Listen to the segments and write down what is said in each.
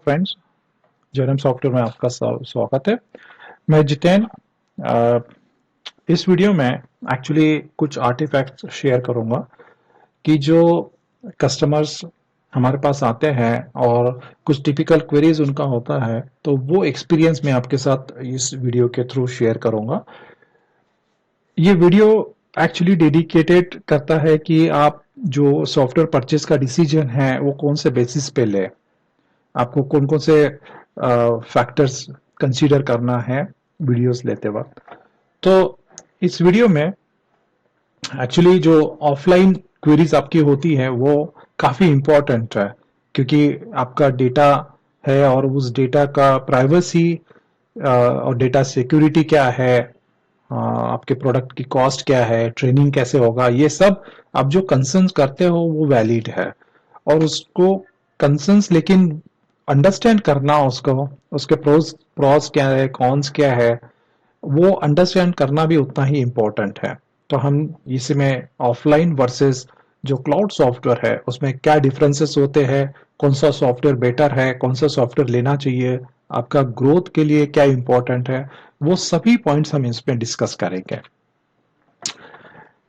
Friends, Jeram software में आपका स्वागत है। मैं जितेन। अ, इस वीडियो में एक्चुअली कुछ आर्टिफैक्ट्स शेयर करूंगा कि जो कस्टमर्स हमारे पास आते हैं और कुछ टिपिकल क्वेरीज उनका होता है, तो वो एक्सपीरियंस मैं आपके साथ इस वीडियो के थ्रू शेयर करूंगा। ये वीडियो एक्चुअली डेडिकेटेड करता है कि आप जो सॉफ्टवेयर परचेज का डिसीजन है वो कौन से बेसिस पे ले, आपको कौन कौन से फैक्टर्स कंसीडर करना है वीडियोस लेते वक्त। तो इस वीडियो में एक्चुअली जो ऑफलाइन क्वेरीज आपकी होती है वो काफ़ी इम्पोर्टेंट है, क्योंकि आपका डेटा है और उस डेटा का प्राइवेसी और डेटा सिक्योरिटी क्या है, आपके प्रोडक्ट की कॉस्ट क्या है, ट्रेनिंग कैसे होगा, ये सब आप जो कंसर्न्स करते हो वो वैलिड है। और उसको कंसर्न्स लेकिन अंडरस्टैंड करना, उसको उसके प्रोज प्रोस क्या है, कॉन्स क्या है, वो अंडरस्टैंड करना भी उतना ही इम्पोर्टेंट है। तो हम इसमें ऑफलाइन वर्सेस जो क्लाउड सॉफ्टवेयर है उसमें क्या डिफरेंसेस होते हैं, कौन सा सॉफ्टवेयर बेटर है, कौन सा सॉफ्टवेयर लेना चाहिए, आपका ग्रोथ के लिए क्या इम्पोर्टेंट है, वो सभी पॉइंट्स हम इसमें डिस्कस करेंगे।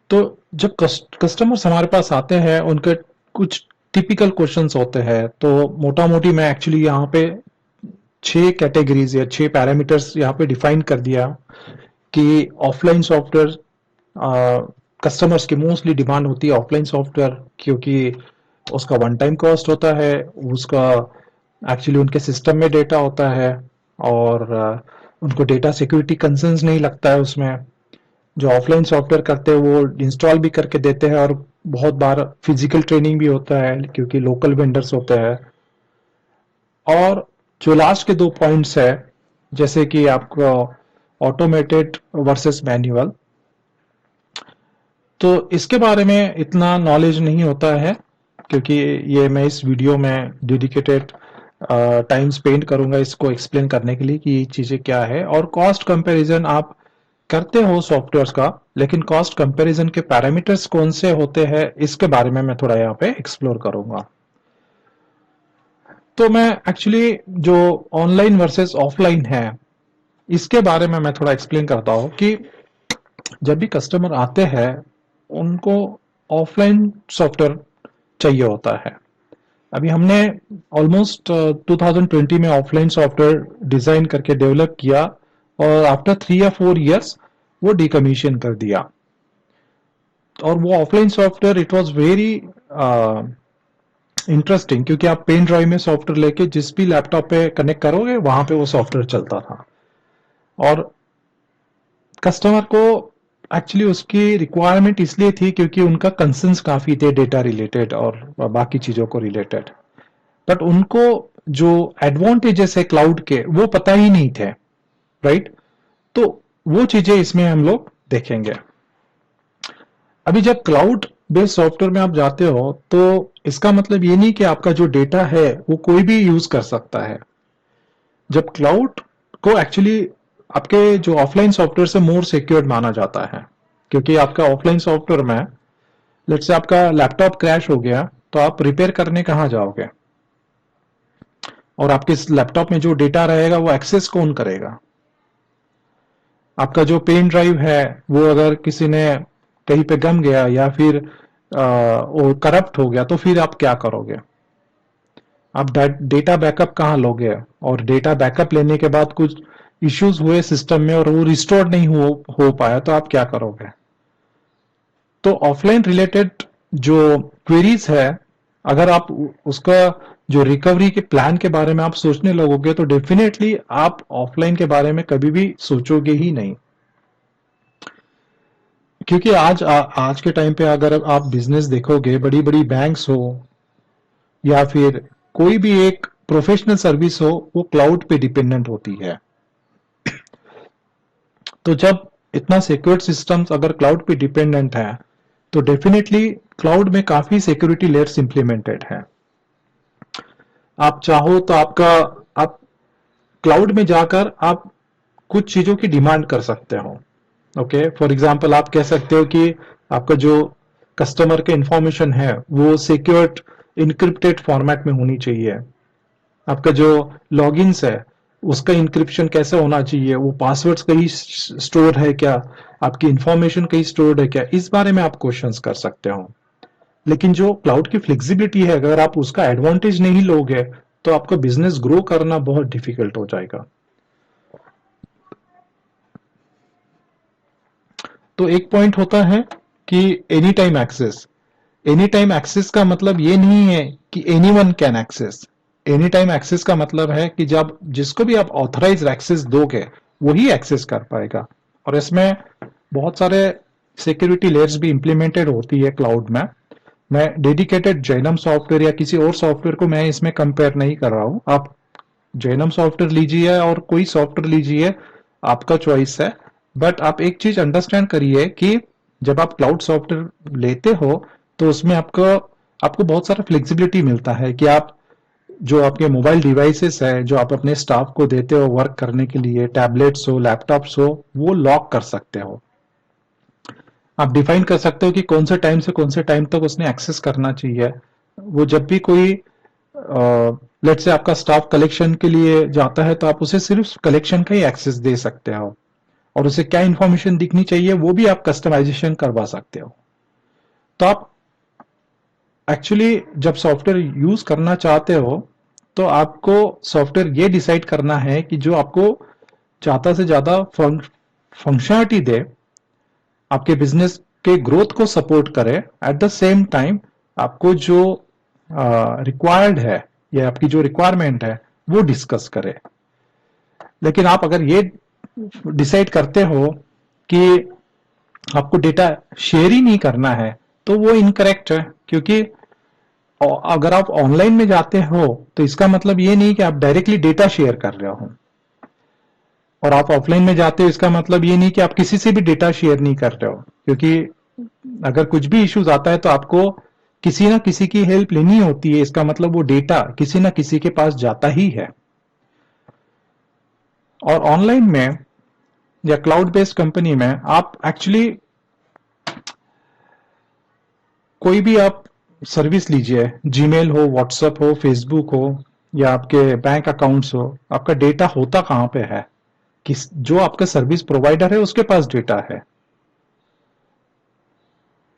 तो जब कस्टमर्स हमारे पास आते हैं उनके कुछ टिपिकल क्वेश्चंस होते हैं, तो मोटा मोटी मैं एक्चुअली यहाँ पे 6 कैटेगरीज या 6 पैरामीटर्स यहाँ पे डिफाइन कर दिया कि ऑफलाइन सॉफ्टवेयर कस्टमर्स की मोस्टली डिमांड होती है ऑफलाइन सॉफ्टवेयर, क्योंकि उसका वन टाइम कॉस्ट होता है, उसका एक्चुअली उनके सिस्टम में डेटा होता है और उनको डेटा सिक्योरिटी कंसर्न्स नहीं लगता है उसमें। जो ऑफलाइन सॉफ्टवेयर करते हैं वो इंस्टॉल भी करके देते हैं और बहुत बार फिजिकल ट्रेनिंग भी होता है क्योंकि लोकल वेंडर्स होते हैं। और जो लास्ट के 2 पॉइंट्स है, जैसे कि आपको ऑटोमेटेड वर्सेस मैन्युअल, तो इसके बारे में इतना नॉलेज नहीं होता है, क्योंकि ये मैं इस वीडियो में डेडिकेटेड टाइम स्पेंड करूंगा इसको एक्सप्लेन करने के लिए कि ये चीज़ें क्या है। और कॉस्ट कंपैरिजन आप करते हो सॉफ्टवेयर्स का, लेकिन कॉस्ट कंपैरिजन के पैरामीटर्स कौन से होते हैं इसके बारे में मैं थोड़ा यहाँ पे एक्सप्लोर करूंगा। तो मैं एक्चुअली जो ऑनलाइन वर्सेस ऑफलाइन है इसके बारे में मैं थोड़ा एक्सप्लेन करता हूँ कि जब भी कस्टमर आते हैं उनको ऑफलाइन सॉफ्टवेयर चाहिए होता है। अभी हमने ऑलमोस्ट 2020 में ऑफलाइन सॉफ्टवेयर डिजाइन करके डेवलप किया और आफ्टर 3 या 4 इयर्स वो डिकमीशन कर दिया। और वो offline software it was very interesting, क्योंकि आप पेन ड्राइव में सॉफ्टवेयर लेके जिस भी लैपटॉप पे कनेक्ट करोगे वहां पे वो सॉफ्टवेयर चलता था। और कस्टमर को एक्चुअली उसकी रिक्वायरमेंट इसलिए थी क्योंकि उनका कंसर्न्स काफी थे डेटा रिलेटेड और बाकी चीजों को रिलेटेड, बट उनको जो एडवांटेजेस है क्लाउड के वो पता ही नहीं थे, राइट। तो वो चीजें इसमें हम लोग देखेंगे। अभी जब क्लाउड बेस्ड सॉफ्टवेयर में आप जाते हो तो इसका मतलब ये नहीं कि आपका जो डेटा है वो कोई भी यूज कर सकता है। जब क्लाउड को एक्चुअली आपके जो ऑफलाइन सॉफ्टवेयर से मोर सिक्योर्ड माना जाता है, क्योंकि आपका ऑफलाइन सॉफ्टवेयर में लेट्स से आपका लैपटॉप क्रैश हो गया तो आप रिपेयर करने कहाँ जाओगे, और आपके लैपटॉप में जो डेटा रहेगा वो एक्सेस कौन करेगा। आपका जो पेन ड्राइव है वो अगर किसी ने कहीं पे गम गया या फिर वो करप्ट हो गया तो फिर आप क्या करोगे, आप डेटा बैकअप कहाँ लोगे, और डेटा बैकअप लेने के बाद कुछ इश्यूज हुए सिस्टम में और वो रिस्टोर नहीं हो पाया तो आप क्या करोगे। तो ऑफलाइन रिलेटेड जो क्वेरीज है, अगर आप उसका जो रिकवरी के प्लान के बारे में आप सोचने लगोगे तो डेफिनेटली आप ऑफलाइन के बारे में कभी भी सोचोगे ही नहीं। क्योंकि आज के टाइम पे अगर आप बिजनेस देखोगे, बड़ी बड़ी बैंक्स हो या फिर कोई भी एक प्रोफेशनल सर्विस हो, वो क्लाउड पे डिपेंडेंट होती है। तो जब इतना सिक्योर्ड सिस्टम्स अगर क्लाउड पे डिपेंडेंट है तो डेफिनेटली क्लाउड में काफी सिक्योरिटी लेयर्स इंप्लीमेंटेड है। आप चाहो तो आप क्लाउड में जाकर आप कुछ चीजों की डिमांड कर सकते हो। ओके, फॉर एग्जांपल आप कह सकते हो कि आपका जो कस्टमर के इंफॉर्मेशन है वो सिक्योर्ड इनक्रिप्टेड फॉर्मेट में होनी चाहिए, आपका जो लॉगिन्स है उसका इंक्रिप्शन कैसे होना चाहिए, वो पासवर्ड्स कहीं स्टोर है क्या, आपकी इंफॉर्मेशन कहीं स्टोर्ड है क्या, इस बारे में आप क्वेश्चंस कर सकते हो। लेकिन जो क्लाउड की फ्लेक्सिबिलिटी है, अगर आप उसका एडवांटेज नहीं लोगे तो आपका बिजनेस ग्रो करना बहुत डिफिकल्ट हो जाएगा। तो एक पॉइंट होता है कि any time access. Any time access का मतलब ये नहीं है कि anyone can access. Any time access का मतलब है कि जब जिसको भी आप ऑथराइज एक्सेस दोगे वही एक्सेस कर पाएगा। और इसमें बहुत सारे सिक्योरिटी लेयर्स भी इंप्लीमेंटेड होती है क्लाउड में। मैं डेडिकेटेड जैनम सॉफ्टवेयर या किसी और सॉफ्टवेयर को मैं इसमें कंपेयर नहीं कर रहा हूं। आप जैनम सॉफ्टवेयर लीजिए और कोई सॉफ्टवेयर लीजिए, आपका चॉइस है। बट आप एक चीज अंडरस्टैंड करिए कि जब आप क्लाउड सॉफ्टवेयर लेते हो तो उसमें आपको आपको बहुत सारा फ्लेक्सिबिलिटी मिलता है कि आप जो आपके मोबाइल डिवाइसेस है जो आप अपने स्टाफ को देते हो वर्क करने के लिए, टैबलेट्स हो, लैपटॉप्स हो, वो लॉक कर सकते हो। आप डिफाइन कर सकते हो कि कौन से टाइम से कौन से टाइम तक उसने एक्सेस करना चाहिए। वो जब भी कोई लेट से आपका स्टाफ कलेक्शन के लिए जाता है तो आप उसे सिर्फ कलेक्शन का ही एक्सेस दे सकते हो, और उसे क्या इंफॉर्मेशन दिखनी चाहिए वो भी आप कस्टमाइजेशन करवा सकते हो। तो आप एक्चुअली जब सॉफ्टवेयर यूज करना चाहते हो तो आपको सॉफ्टवेयर ये डिसाइड करना है कि जो आपको ज्यादा से ज्यादा फंक्शनलिटी दे, आपके बिजनेस के ग्रोथ को सपोर्ट करे, एट द सेम टाइम आपको जो रिक्वायर्ड है या आपकी जो रिक्वायरमेंट है वो डिस्कस करे। लेकिन आप अगर ये डिसाइड करते हो कि आपको डेटा शेयर ही नहीं करना है तो वो इनकरेक्ट है। क्योंकि अगर आप ऑनलाइन में जाते हो तो इसका मतलब ये नहीं कि आप डायरेक्टली डेटा शेयर कर रहे हो, और आप ऑफलाइन में जाते हो इसका मतलब ये नहीं कि आप किसी से भी डेटा शेयर नहीं कर रहे हो। क्योंकि अगर कुछ भी इश्यूज आता है तो आपको किसी ना किसी की हेल्प लेनी होती है, इसका मतलब वो डेटा किसी ना किसी के पास जाता ही है। और ऑनलाइन में या क्लाउड बेस्ड कंपनी में आप एक्चुअली कोई भी आप सर्विस लीजिए, जीमेल हो, व्हाट्सएप हो, फेसबुक हो, या आपके बैंक अकाउंट्स हो, आपका डेटा होता कहां पे है? किस जो आपका सर्विस प्रोवाइडर है उसके पास डेटा है।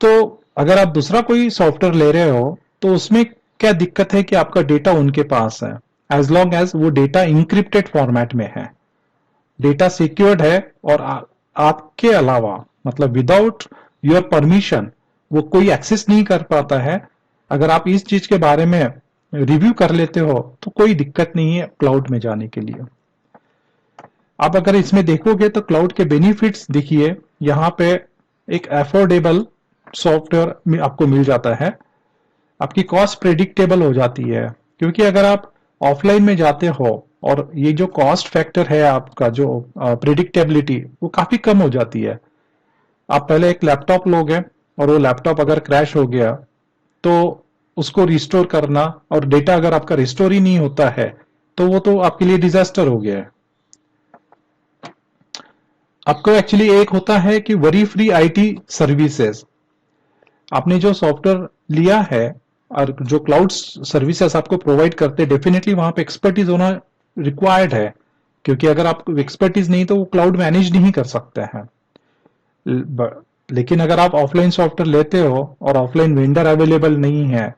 तो अगर आप दूसरा कोई सॉफ्टवेयर ले रहे हो तो उसमें क्या दिक्कत है कि आपका डेटा उनके पास है, एज लॉन्ग एज वो डेटा इंक्रिप्टेड फॉर्मेट में है, डेटा सिक्योर्ड है, और आपके अलावा मतलब विदाउट योर परमिशन वो कोई एक्सेस नहीं कर पाता है। अगर आप इस चीज के बारे में रिव्यू कर लेते हो तो कोई दिक्कत नहीं है क्लाउड में जाने के लिए। आप अगर इसमें देखोगे तो क्लाउड के बेनिफिट्स देखिए, यहाँ पे एक एफोर्डेबल सॉफ्टवेयर आपको मिल जाता है, आपकी कॉस्ट प्रेडिक्टेबल हो जाती है। क्योंकि अगर आप ऑफलाइन में जाते हो और ये जो कॉस्ट फैक्टर है आपका जो प्रेडिक्टेबिलिटी वो काफी कम हो जाती है। आप पहले एक लैपटॉप लोगे और वो लैपटॉप अगर क्रैश हो गया तो उसको रिस्टोर करना, और डेटा अगर आपका रिस्टोर ही नहीं होता है तो वो तो आपके लिए डिजास्टर हो गया है। आपको एक्चुअली एक होता है कि वरी फ्री आईटी सर्विसेज। आपने जो सॉफ्टवेयर लिया है और जो क्लाउड सर्विसेज आपको प्रोवाइड करते हैं, डेफिनेटली वहां पे एक्सपर्टीज होना रिक्वायर्ड है। क्योंकि अगर आपको एक्सपर्टीज नहीं तो वो क्लाउड मैनेज नहीं कर सकते हैं। लेकिन अगर आप ऑफलाइन सॉफ्टवेयर लेते हो और ऑफलाइन वेंडर अवेलेबल नहीं है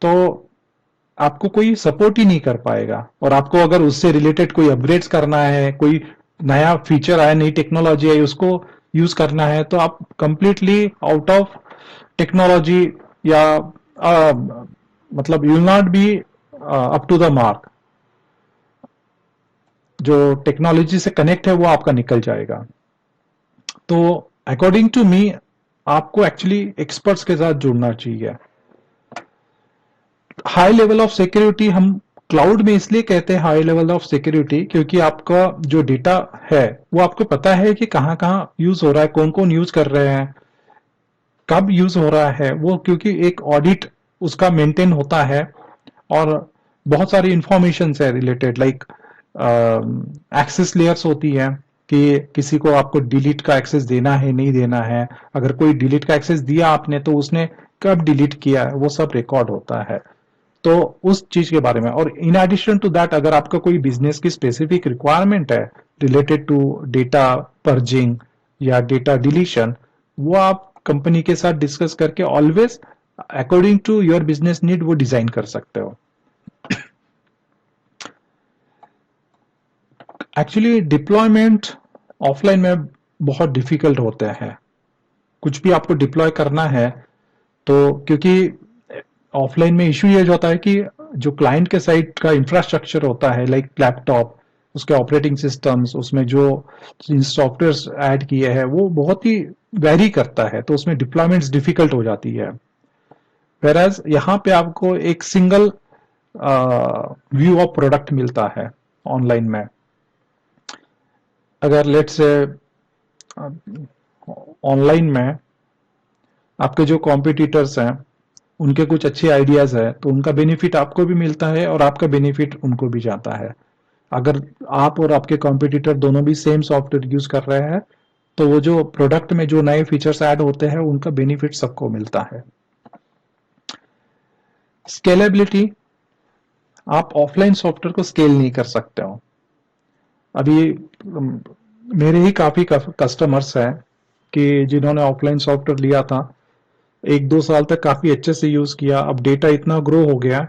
तो आपको कोई सपोर्ट ही नहीं कर पाएगा। और आपको अगर उससे रिलेटेड कोई अपग्रेड्स करना है, कोई नया फीचर आया, नई टेक्नोलॉजी आई, उसको यूज करना है, तो आप कंप्लीटली आउट ऑफ टेक्नोलॉजी, या मतलब you will not be up to the mark. जो टेक्नोलॉजी से कनेक्ट है वो आपका निकल जाएगा। तो अकॉर्डिंग टू मी आपको एक्चुअली एक्सपर्ट्स के साथ जुड़ना चाहिए। हाई लेवल ऑफ सिक्योरिटी हम क्लाउड में इसलिए कहते हैं हाई लेवल ऑफ सिक्योरिटी क्योंकि आपका जो डेटा है वो आपको पता है कि कहाँ कहाँ यूज हो रहा है, कौन कौन यूज कर रहे हैं, कब यूज हो रहा है वो, क्योंकि एक ऑडिट उसका मेंटेन होता है। और बहुत सारी इंफॉर्मेशन है रिलेटेड, लाइक एक्सेस लेयर्स होती है कि किसी को आपको डिलीट का एक्सेस देना है नहीं देना है। अगर कोई डिलीट का एक्सेस दिया आपने तो उसने कब डिलीट किया है वो सब रिकॉर्ड होता है। तो उस चीज के बारे में, और इन एडिशन टू दैट अगर आपका कोई बिजनेस की स्पेसिफिक रिक्वायरमेंट है रिलेटेड टू डेटा पर्जिंग या डेटा डिलीशन, वो आप कंपनी के साथ डिस्कस करके always according to your business need वो डिजाइन कर सकते हो। एक्चुअली डिप्लॉयमेंट ऑफलाइन में बहुत डिफिकल्ट होते हैं। कुछ भी आपको डिप्लॉय करना है तो, क्योंकि ऑफलाइन में इश्यू ये होता है कि जो क्लाइंट के साइड का इंफ्रास्ट्रक्चर होता है लाइक लैपटॉप, उसके ऑपरेटिंग सिस्टम्स, उसमें जो सॉफ्टवेयर ऐड किए हैं वो बहुत ही वेरी करता है, तो उसमें डिप्लॉयमेंट्स डिफिकल्ट हो जाती है। वेराज यहाँ पे आपको एक सिंगल व्यू ऑफ प्रोडक्ट मिलता है ऑनलाइन में। अगर लेट्स से ऑनलाइन में आपके जो कॉम्पिटिटर्स हैं उनके कुछ अच्छे आइडियाज है तो उनका बेनिफिट आपको भी मिलता है और आपका बेनिफिट उनको भी जाता है। अगर आप और आपके कॉम्पिटिटर दोनों भी सेम सॉफ्टवेयर यूज कर रहे हैं तो वो जो प्रोडक्ट में जो नए फीचर्स ऐड होते हैं उनका बेनिफिट सबको मिलता है। स्केलेबिलिटी, आप ऑफलाइन सॉफ्टवेयर को स्केल नहीं कर सकते हो। अभी मेरे ही काफी कस्टमर्स हैं कि जिन्होंने ऑफलाइन सॉफ्टवेयर लिया था, 1-2 साल तक काफी अच्छे से यूज किया, अब डेटा इतना ग्रो हो गया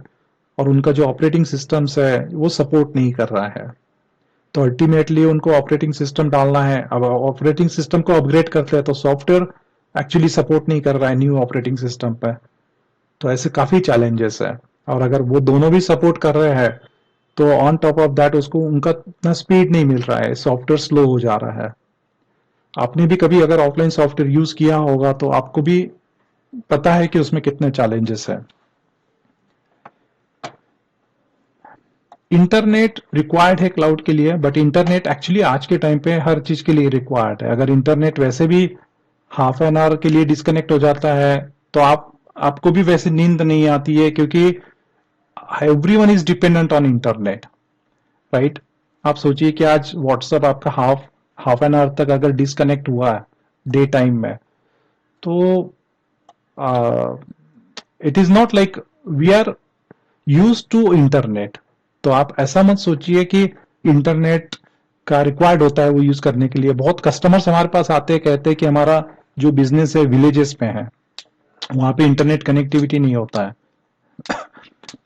और उनका जो ऑपरेटिंग सिस्टम्स है वो सपोर्ट नहीं कर रहा है, तो अल्टीमेटली उनको ऑपरेटिंग सिस्टम डालना है। अब ऑपरेटिंग सिस्टम को अपग्रेड करते हैं तो सॉफ्टवेयर एक्चुअली सपोर्ट नहीं कर रहा है न्यू ऑपरेटिंग सिस्टम पे, तो ऐसे काफी चैलेंजेस है। और अगर वो दोनों भी सपोर्ट कर रहे हैं तो ऑन टॉप ऑफ दैट उसको उनका इतना स्पीड नहीं मिल रहा है, सॉफ्टवेयर स्लो हो जा रहा है। आपने भी कभी अगर ऑफलाइन सॉफ्टवेयर यूज किया होगा तो आपको भी पता है कि उसमें कितने चैलेंजेस हैं। इंटरनेट रिक्वायर्ड है क्लाउड के लिए, बट इंटरनेट एक्चुअली आज के टाइम पे हर चीज के लिए रिक्वायर्ड है। अगर इंटरनेट वैसे भी हाफ एन आवर के लिए डिस्कनेक्ट हो जाता है तो आपको भी वैसे नींद नहीं आती है, क्योंकि everyone is dependent on internet, right. आप सोचिए कि आज व्हाट्सएप आपका हाफ एन आवर तक अगर डिस्कनेक्ट हुआ है डे टाइम में, तो it is not like we are use to internet. तो आप ऐसा मत सोचिए कि इंटरनेट का रिक्वायर्ड होता है वो यूज करने के लिए। बहुत कस्टमर्स हमारे पास आते हैं, कहते हैं कि हमारा जो बिजनेस है विलेजेस में है, वहां पे इंटरनेट कनेक्टिविटी नहीं होता है।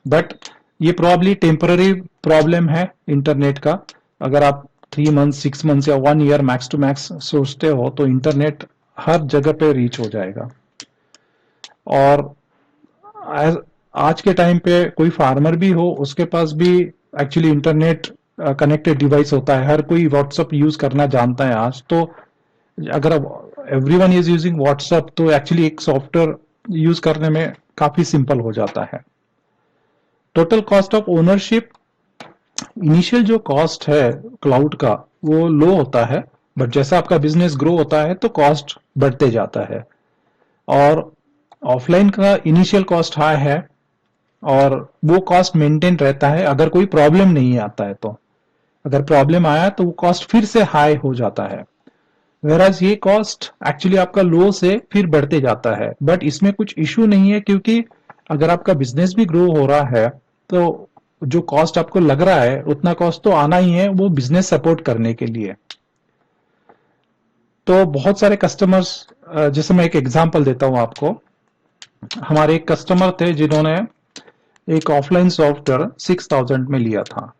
बट ये प्रॉब्ली टेम्पररी प्रॉब्लम है इंटरनेट का। अगर आप 3 मंथ 6 मंथ या 1 ईयर मैक्स टू मैक्स सोचते हो तो इंटरनेट हर जगह पे रीच हो जाएगा। और आज के टाइम पे कोई फार्मर भी हो उसके पास भी एक्चुअली इंटरनेट कनेक्टेड डिवाइस होता है। हर कोई व्हाट्सएप यूज करना जानता है आज, तो अगर एवरीवन इज यूजिंग व्हाट्सएप तो एक्चुअली एक सॉफ्टवेयर यूज करने में काफी सिंपल हो जाता है। Total cost of ownership, initial जो कॉस्ट है क्लाउड का वो लो होता है, बट जैसा आपका बिजनेस ग्रो होता है तो कॉस्ट बढ़ते जाता है। और ऑफलाइन का इनिशियल कॉस्ट हाई है और वो कॉस्ट मेंटेन रहता है अगर कोई प्रॉब्लम नहीं आता है। तो अगर प्रॉब्लम आया तो वो कॉस्ट फिर से हाई हो जाता है। वेराज ये कॉस्ट एक्चुअली आपका लो से फिर बढ़ते जाता है, बट इसमें कुछ इश्यू नहीं है, क्योंकि अगर आपका बिजनेस भी ग्रो हो रहा है तो जो कॉस्ट आपको लग रहा है उतना कॉस्ट तो आना ही है वो बिजनेस सपोर्ट करने के लिए। तो बहुत सारे कस्टमर्स, जैसे मैं एक एग्जांपल देता हूं आपको। हमारे एक कस्टमर थे जिन्होंने एक ऑफलाइन सॉफ्टवेयर 6000 में लिया था।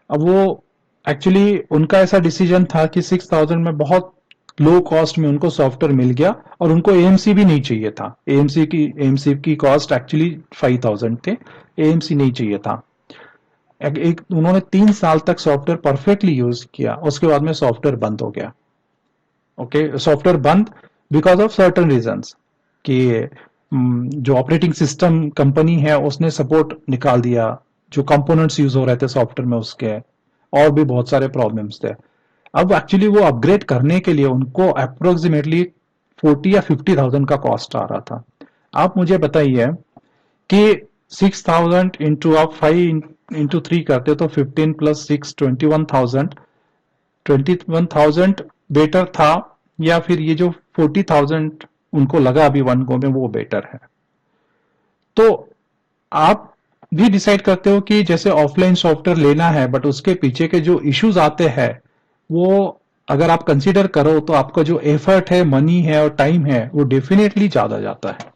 अब वो एक्चुअली उनका ऐसा डिसीजन था कि 6000 में बहुत लो कॉस्ट में उनको सॉफ्टवेयर मिल गया और उनको एएमसी भी नहीं चाहिए था। एएमसी की कॉस्ट एक्चुअली 5000 थे, एएमसी नहीं चाहिए था। एक उन्होंने 3 साल तक सॉफ्टवेयर परफेक्टली यूज किया, उसके बाद में सॉफ्टवेयर बंद हो गया। ओके, सॉफ्टवेयर बंद बिकॉज ऑफ सर्टन रीजंस कि जो ऑपरेटिंग सिस्टम कंपनी है उसने सपोर्ट निकाल दिया, जो कंपोनेंट्स यूज हो रहे थे सॉफ्टवेयर में उसके, और भी बहुत सारे प्रॉब्लम्स थे। अब एक्चुअली वो अपग्रेड करने के लिए उनको अप्रोक्सीमेटली 40 या 50,000 का कॉस्ट आ रहा था। आप मुझे बताइए कि 6000 इंटू आप 5 इंटू 3 करते तो 15 प्लस 6 21,000, 21,000 बेटर था या फिर ये जो 40,000 उनको लगा अभी वन गो में वो बेटर है। तो आप भी डिसाइड करते हो कि जैसे ऑफलाइन सॉफ्टवेयर लेना है, बट उसके पीछे के जो इश्यूज आते हैं वो अगर आप कंसीडर करो तो आपका जो एफर्ट है, मनी है और टाइम है वो डेफिनेटली ज्यादा जाता है।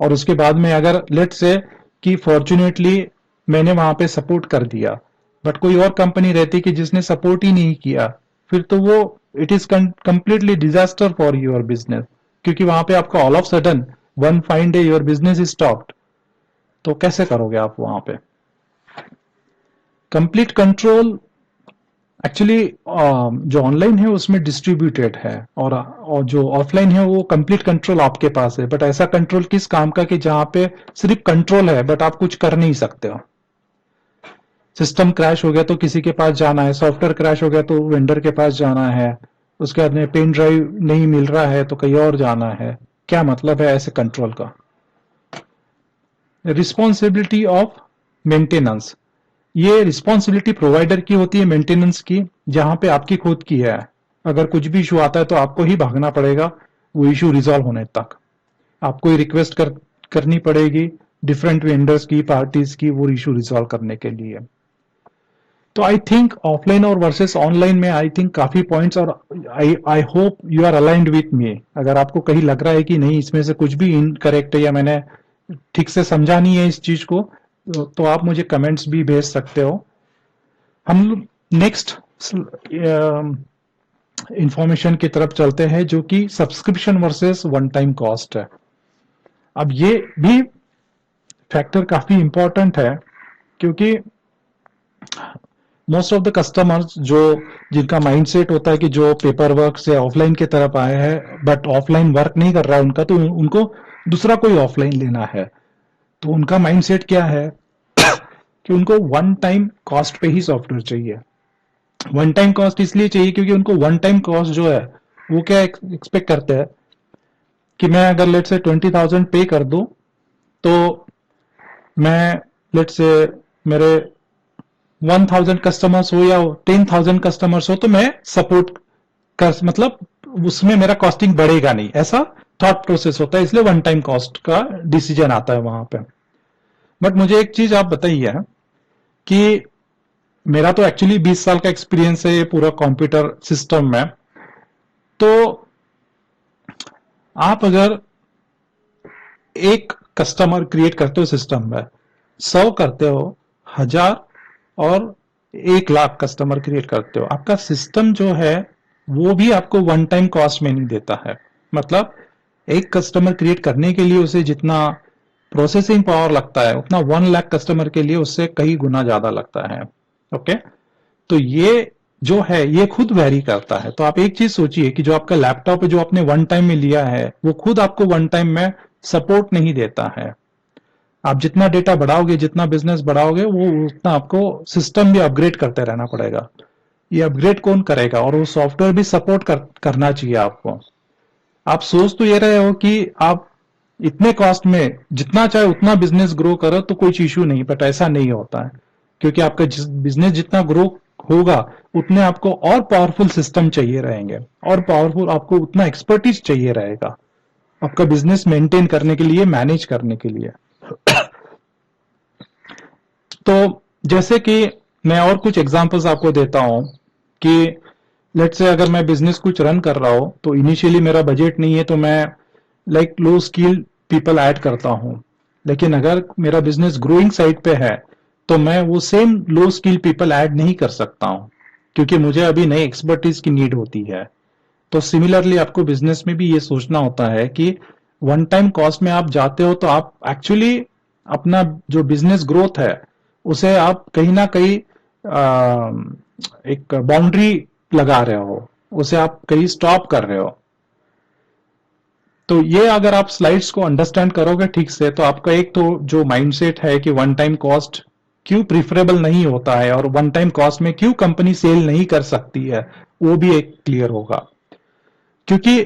और उसके बाद में अगर लेट से कि फॉर्चुनेटली मैंने वहां पे सपोर्ट कर दिया, बट कोई और कंपनी रहती कि जिसने सपोर्ट ही नहीं किया, फिर तो वो it is completely disaster for your business, क्योंकि वहां पे आपका all of sudden one fine day your business is stopped. तो कैसे करोगे आप वहां पे? कंप्लीट कंट्रोल एक्चुअली जो ऑनलाइन है उसमें डिस्ट्रीब्यूटेड है, और जो ऑफलाइन है वो कंप्लीट कंट्रोल आपके पास है। बट ऐसा कंट्रोल किस काम का कि जहां पे सिर्फ कंट्रोल है बट आप कुछ कर नहीं सकते हो। सिस्टम क्रैश हो गया तो किसी के पास जाना है, सॉफ्टवेयर क्रैश हो गया तो वेंडर के पास जाना है, उसके बाद में पेन ड्राइव नहीं मिल रहा है तो कहीं और जाना है। क्या मतलब है ऐसे कंट्रोल का? रिस्पॉन्सिबिलिटी ऑफ मेंटेनेंस, ये रिस्पॉन्सिबिलिटी प्रोवाइडर की होती है मेंटेनेंस की, जहां पे आपकी खुद की है। अगर कुछ भी इशू आता है तो आपको ही भागना पड़ेगा वो इशू रिजॉल्व होने तक। आपको ही रिक्वेस्ट करनी पड़ेगी डिफरेंट वेंडर्स की, पार्टीज की, वो इशू रिजॉल्व करने के लिए। तो आई थिंक ऑफलाइन और वर्सेस ऑनलाइन में आई थिंक काफी पॉइंट्स, और I hope you are aligned with me. अगर आपको कहीं लग रहा है कि नहीं इसमें से कुछ भी इनकरेक्ट है या मैंने ठीक से समझा नहीं है इस चीज को, तो आप मुझे कमेंट्स भी भेज सकते हो। हम नेक्स्ट इंफॉर्मेशन की तरफ चलते हैं जो कि subscription versus one time cost है। अब ये भी फैक्टर काफी इंपॉर्टेंट है, क्योंकि मोस्ट ऑफ द कस्टमर्स जो जिनका माइंडसेट होता है कि जो पेपर वर्क से ऑफलाइन की तरफ आए हैं बट ऑफलाइन वर्क नहीं कर रहा है उनका, तो उनको दूसरा कोई ऑफलाइन लेना है। तो उनका माइंडसेट क्या है कि उनको वन टाइम कॉस्ट पे ही सॉफ्टवेयर चाहिए। वन टाइम कॉस्ट इसलिए चाहिए क्योंकि उनको वन टाइम कॉस्ट जो है वो क्या एक्सपेक्ट करते हैं कि मैं अगर लेट से 20,000 पे कर दूं, तो मैं लेट से मेरे 1,000 कस्टमर्स हो या 10,000 कस्टमर्स हो तो मैं सपोर्ट कर, मतलब उसमें मेरा कॉस्टिंग बढ़ेगा नहीं, ऐसा थॉट प्रोसेस होता है। इसलिए वन टाइम कॉस्ट का डिसीजन आता है वहां पे। बट मुझे एक चीज आप बताइए कि मेरा तो एक्चुअली 20 साल का एक्सपीरियंस है ये पूरा कंप्यूटर सिस्टम में। तो आप अगर एक कस्टमर क्रिएट करते हो सिस्टम में, 100 करते हो, 1000 और 1 लाख कस्टमर क्रिएट करते हो, आपका सिस्टम जो है वो भी आपको वन टाइम कॉस्ट में नहीं देता है। मतलब एक कस्टमर क्रिएट करने के लिए उसे जितना प्रोसेसिंग पावर लगता है उतना 1 लाख कस्टमर के लिए उससे कई गुना ज्यादा लगता है। ओके, तो ये जो है ये खुद वेरी करता है। तो आप एक चीज सोचिए कि जो आपका लैपटॉप है जो आपने वन टाइम में लिया है वो खुद आपको वन टाइम में सपोर्ट नहीं देता है। आप जितना डेटा बढ़ाओगे, जितना बिजनेस बढ़ाओगे, वो उतना आपको सिस्टम भी अपग्रेड करते रहना पड़ेगा। ये अपग्रेड कौन करेगा? और वो सॉफ्टवेयर भी सपोर्ट करना चाहिए आपको। आप सोच तो ये रहे हो कि आप इतने कॉस्ट में जितना चाहे उतना बिजनेस ग्रो करो तो कोई इश्यू नहीं, बट ऐसा नहीं होता है। क्योंकि आपका बिजनेस जितना ग्रो होगा उतने आपको और पावरफुल सिस्टम चाहिए रहेंगे, और पावरफुल आपको उतना एक्सपर्टीज चाहिए रहेगा आपका बिजनेस मेंटेन करने के लिए, मैनेज करने के लिए। तो जैसे कि मैं और कुछ एग्जांपल्स आपको देता हूं कि लेट से अगर मैं बिजनेस कुछ रन कर रहा हूं तो इनिशियली मेरा बजट नहीं है, तो मैं like low skill people add करता हूं। लेकिन अगर मेरा बिजनेस ग्रोइंग साइड पे है तो मैं वो सेम लो स्किल पीपल ऐड नहीं कर सकता हूं, क्योंकि मुझे अभी नई एक्सपर्टीज की नीड होती है। तो सिमिलरली आपको बिजनेस में भी ये सोचना होता है कि वन टाइम कॉस्ट में आप जाते हो तो आप एक्चुअली अपना जो बिजनेस ग्रोथ है उसे आप कहीं ना कहीं एक बाउंड्री लगा रहे हो, उसे आप कहीं स्टॉप कर रहे हो। तो ये अगर आप स्लाइड्स को अंडरस्टैंड करोगे ठीक से तो आपका एक तो जो माइंडसेट है कि वन टाइम कॉस्ट क्यों प्रिफरेबल नहीं होता है और वन टाइम कॉस्ट में क्यों कंपनी सेल नहीं कर सकती है, वो भी एक क्लियर होगा। क्योंकि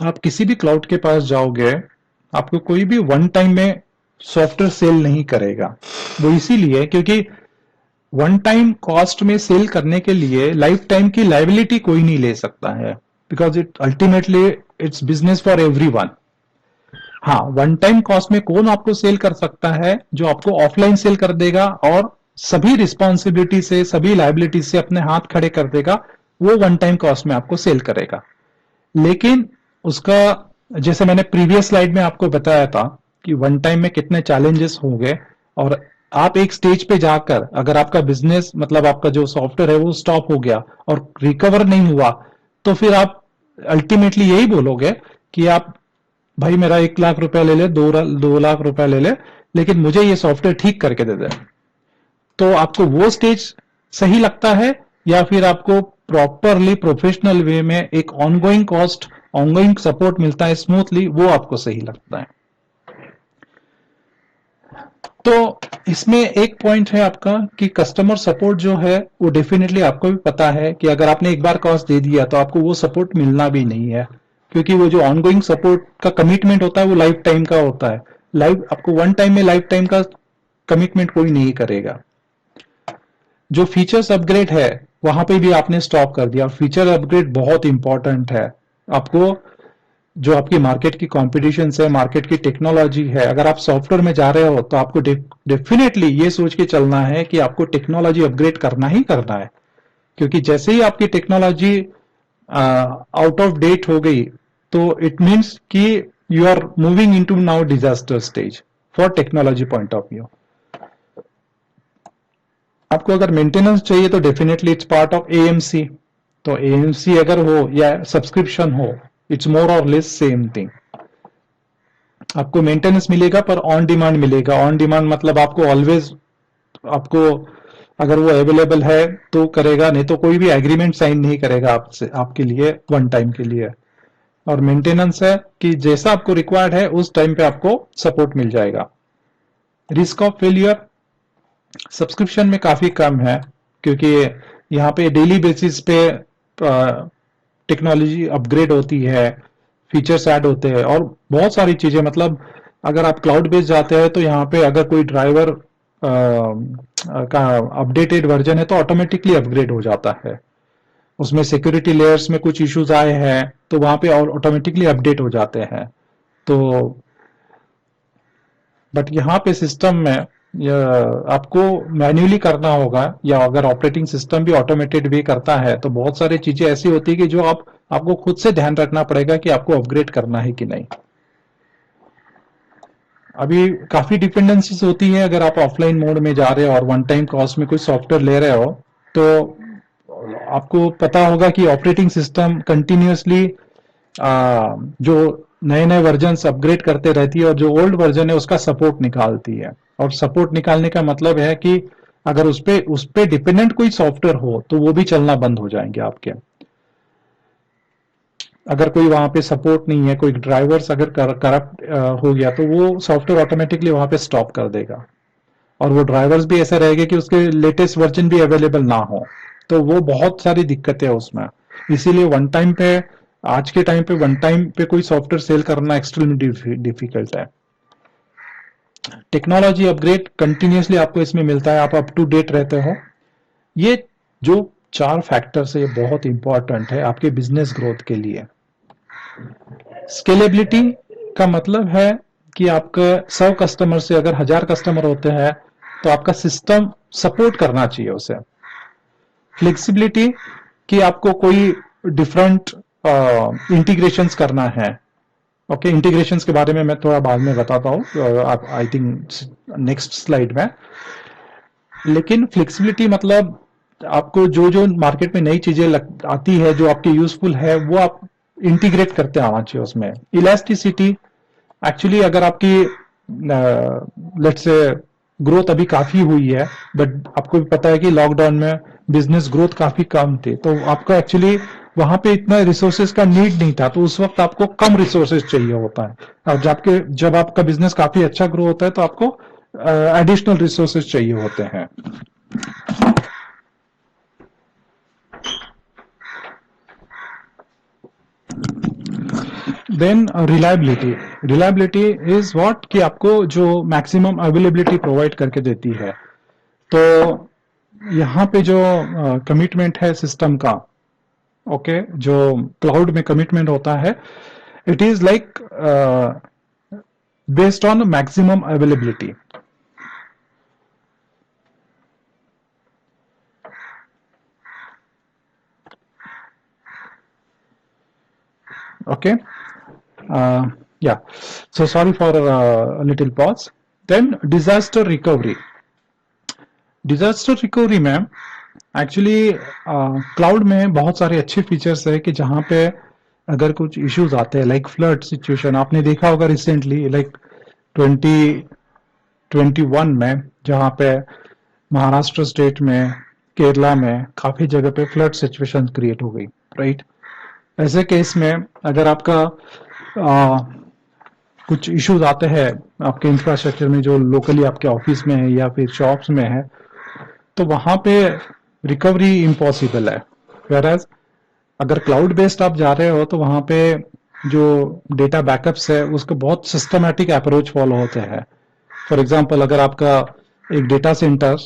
आप किसी भी क्लाउड के पास जाओगे, आपको कोई भी वन टाइम में सॉफ्टवेयर सेल नहीं करेगा। वो इसीलिए क्योंकि वन टाइम कॉस्ट में सेल करने के लिए लाइफ टाइम की लाइबिलिटी कोई नहीं ले सकता है, because it ultimately it's business for everyone. हाँ, वन टाइम कॉस्ट में कौन आपको सेल कर सकता है? जो आपको ऑफलाइन सेल कर देगा और सभी रिस्पॉन्सिबिलिटी से, सभी लाइबिलिटी से अपने हाथ खड़े कर देगा, वो वन टाइम कॉस्ट में आपको सेल करेगा। लेकिन उसका, जैसे मैंने प्रीवियस स्लाइड में आपको बताया था कि वन टाइम में कितने चैलेंजेस होंगे, और आप एक स्टेज पे जाकर अगर आपका बिजनेस, मतलब आपका जो सॉफ्टवेयर है वो स्टॉप हो गया और रिकवर नहीं हुआ, तो फिर आप अल्टीमेटली यही बोलोगे कि आप, भाई मेरा 1 लाख रुपया ले ले, 2 लाख रुपया ले ले, लेकिन मुझे ये सॉफ्टवेयर ठीक करके दे दे। तो आपको वो स्टेज सही लगता है, या फिर आपको प्रॉपरली प्रोफेशनल वे में एक ऑनगोइंग कॉस्ट, ऑनगोइंग सपोर्ट मिलता है स्मूथली, वो आपको सही लगता है? तो इसमें एक पॉइंट है आपका कि कस्टमर सपोर्ट जो है वो डेफिनेटली आपको भी पता है कि अगर आपने एक बार कॉस्ट दे दिया तो आपको वो सपोर्ट मिलना भी नहीं है, क्योंकि वो जो ऑनगोइंग सपोर्ट का कमिटमेंट होता है वो लाइफ टाइम का होता है। लाइफ आपको वन टाइम में लाइफ टाइम का कमिटमेंट कोई नहीं करेगा। जो फीचर्स अपग्रेड है वहां पे भी आपने स्टॉप कर दिया। फीचर अपग्रेड बहुत इंपॉर्टेंट है। आपको, जो आपकी मार्केट की कॉम्पिटिशन है, मार्केट की टेक्नोलॉजी है, अगर आप सॉफ्टवेयर में जा रहे हो तो आपको डेफिनेटली ये सोच के चलना है कि आपको टेक्नोलॉजी अपग्रेड करना ही करना है, क्योंकि जैसे ही आपकी टेक्नोलॉजी आउट ऑफ डेट हो गई तो इट मीन्स कि you are moving into now disaster stage for technology point of view. आपको अगर मेंटेनेंस चाहिए तो definitely it's part of AMC. तो एएमसी अगर हो या सब्सक्रिप्शन हो, इट्स मोर और लेस सेम थिंग। आपको मेंटेनेंस मिलेगा पर ऑन डिमांड मिलेगा। ऑन डिमांड मतलब आपको ऑलवेज, आपको अगर वो अवेलेबल है तो करेगा, नहीं तो कोई भी एग्रीमेंट साइन नहीं करेगा आपसे, आपके लिए वन टाइम के लिए। और मेंटेनेंस है कि जैसा आपको रिक्वायर्ड है उस टाइम पे आपको सपोर्ट मिल जाएगा। रिस्क ऑफ फेलियर सब्सक्रिप्शन में काफी कम है, क्योंकि यहाँ पे डेली बेसिस पे टेक्नोलॉजी अपग्रेड होती है, फीचर्स ऐड होते हैं और बहुत सारी चीजें, मतलब अगर आप क्लाउड बेस्ड जाते हैं तो यहाँ पे अगर कोई ड्राइवर का अपडेटेड वर्जन है तो ऑटोमेटिकली अपग्रेड हो जाता है। उसमें सिक्योरिटी लेयर्स में कुछ इश्यूज आए हैं तो वहां पे ऑटोमेटिकली अपडेट हो जाते हैं। तो बट यहाँ पे सिस्टम में आपको मैन्युअली करना होगा, या अगर ऑपरेटिंग सिस्टम भी ऑटोमेटेड भी करता है तो बहुत सारी चीजें ऐसी होती है कि जो आपको खुद से ध्यान रखना पड़ेगा कि आपको अपग्रेड करना है कि नहीं। अभी काफी डिपेंडेंसीज होती है। अगर आप ऑफलाइन मोड में जा रहे हो और वन टाइम कॉस्ट में कोई सॉफ्टवेयर ले रहे हो तो आपको पता होगा कि ऑपरेटिंग सिस्टम कंटिन्यूसली जो नए नए वर्जन अपग्रेड करते रहती है और जो ओल्ड वर्जन है उसका सपोर्ट निकालती है। और सपोर्ट निकालने का मतलब है कि अगर उस पे डिपेंडेंट कोई सॉफ्टवेयर हो तो वो भी चलना बंद हो जाएंगे आपके। अगर कोई वहां पे सपोर्ट नहीं है, कोई ड्राइवर्स अगर करप्ट हो गया तो वो सॉफ्टवेयर ऑटोमेटिकली वहां पे स्टॉप कर देगा। और वो ड्राइवर्स भी ऐसे रहेंगे कि उसके लेटेस्ट वर्जन भी अवेलेबल ना हो, तो वो बहुत सारी दिक्कतें है उसमें। इसीलिए वन टाइम पे, आज के टाइम पे वन टाइम पे कोई सॉफ्टवेयर सेल करना एक्सट्रीमली डिफिकल्ट है। टेक्नोलॉजी अपग्रेड कंटिन्यूसली आपको इसमें मिलता है, आप अप टू डेट रहते हो। ये जो 4 फैक्टर्स है ये बहुत इंपॉर्टेंट है आपके बिजनेस ग्रोथ के लिए। स्केलेबिलिटी का मतलब है कि आपका 100 कस्टमर से अगर 1000 कस्टमर होते हैं तो आपका सिस्टम सपोर्ट करना चाहिए उसे। फ्लेक्सिबिलिटी कि आपको कोई डिफरेंट इंटीग्रेशंस करना है। ओके, इंटीग्रेशंस के बारे में मैं थोड़ा बाद में बताता हूँ, आप आई थिंक नेक्स्ट स्लाइड में। लेकिन फ्लेक्सिबिलिटी मतलब आपको जो जो मार्केट में नई चीजें आती है जो आपकी यूजफुल है वो आप इंटीग्रेट करते आना चाहिए उसमें। इलास्टिसिटी, एक्चुअली अगर आपकी लेट्स से ग्रोथ अभी काफी हुई है, बट आपको भी पता है कि लॉकडाउन में बिजनेस ग्रोथ काफी कम थी, तो आपको एक्चुअली वहां पे इतना रिसोर्सेज का नीड नहीं था, तो उस वक्त आपको कम रिसोर्सेज चाहिए होता है। और जब आपका बिजनेस काफी अच्छा ग्रो होता है तो आपको एडिशनल रिसोर्सेज चाहिए होते हैं। Then reliability. Reliability is what, कि आपको जो मैक्सिमम अवेलेबिलिटी प्रोवाइड करके देती है। तो यहाँ पे जो कमिटमेंट है सिस्टम का, जो क्लाउड में कमिटमेंट होता है, it is like based on maximum availability. Okay. Yeah. So sorry for a little pause. Then disaster recovery. Disaster recovery में एक्चुअली क्लाउड में बहुत सारे अच्छे फीचर्स है कि जहाँ पे अगर कुछ इश्यूज आते हैं लाइक फ्लड सिचुएशन आपने देखा होगा रिसेंटली लाइक 2021 में जहाँ पे महाराष्ट्र स्टेट में केरला में काफी जगह पे फ्लड सिचुएशन क्रिएट हो गई राइट। ऐसे केस में अगर आपका कुछ इश्यूज आते हैं आपके इंफ्रास्ट्रक्चर में जो लोकली आपके ऑफिस में है या फिर शॉप्स में है तो वहां पे रिकवरी इम्पॉसिबल है। वेराज अगर क्लाउड बेस्ड आप जा रहे हो तो वहां पे जो डेटा बैकअप्स है उसको बहुत सिस्टमैटिक अप्रोच फॉलो होते हैं। फॉर एग्जांपल अगर आपका एक डेटा सेंटर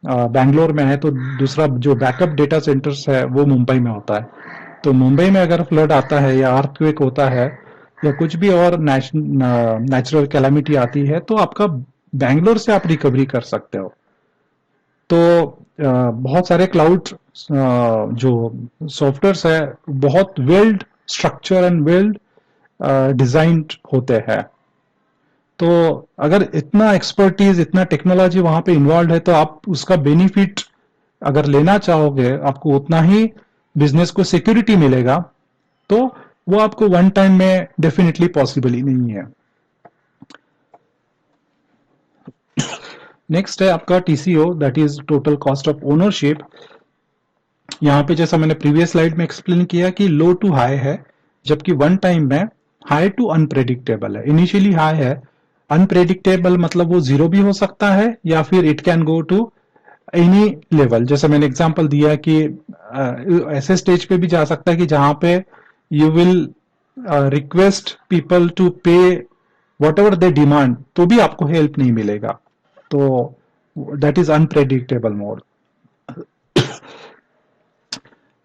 बैंगलोर में है तो दूसरा जो बैकअप डेटा सेंटर्स है वो मुंबई में होता है। तो मुंबई में अगर फ्लड आता है या अर्थक्वेक होता है या कुछ भी और नेचुरल कैलामिटी आती है तो आपका बैंगलोर से आप रिकवरी कर सकते हो। तो बहुत सारे क्लाउड जो सॉफ्टवेयर्स है बहुत weld structure and weld designed होते हैं। तो अगर इतना एक्सपर्टीज इतना टेक्नोलॉजी वहां पे इन्वॉल्व है तो आप उसका बेनिफिट अगर लेना चाहोगे आपको उतना ही बिजनेस को सिक्योरिटी मिलेगा। तो वो आपको वन टाइम में डेफिनेटली पॉसिबल ही नहीं है। नेक्स्ट है आपका TCO that is total cost of ownership. यहाँ पे जैसा मैंने प्रीवियस स्लाइड में एक्सप्लेन किया कि लो टू हाई है जबकि वन टाइम में हाई टू अनप्रेडिक्टेबल है। इनिशियली हाई है अनप्रेडिक्टेबल मतलब वो जीरो भी हो सकता है या फिर it can go to any level. जैसे मैंने एग्जांपल दिया कि ऐसे स्टेज पे भी जा सकता है कि जहां पे you will request people to pay whatever they demand तो भी आपको हेल्प नहीं मिलेगा। तो that is unpredictable mode.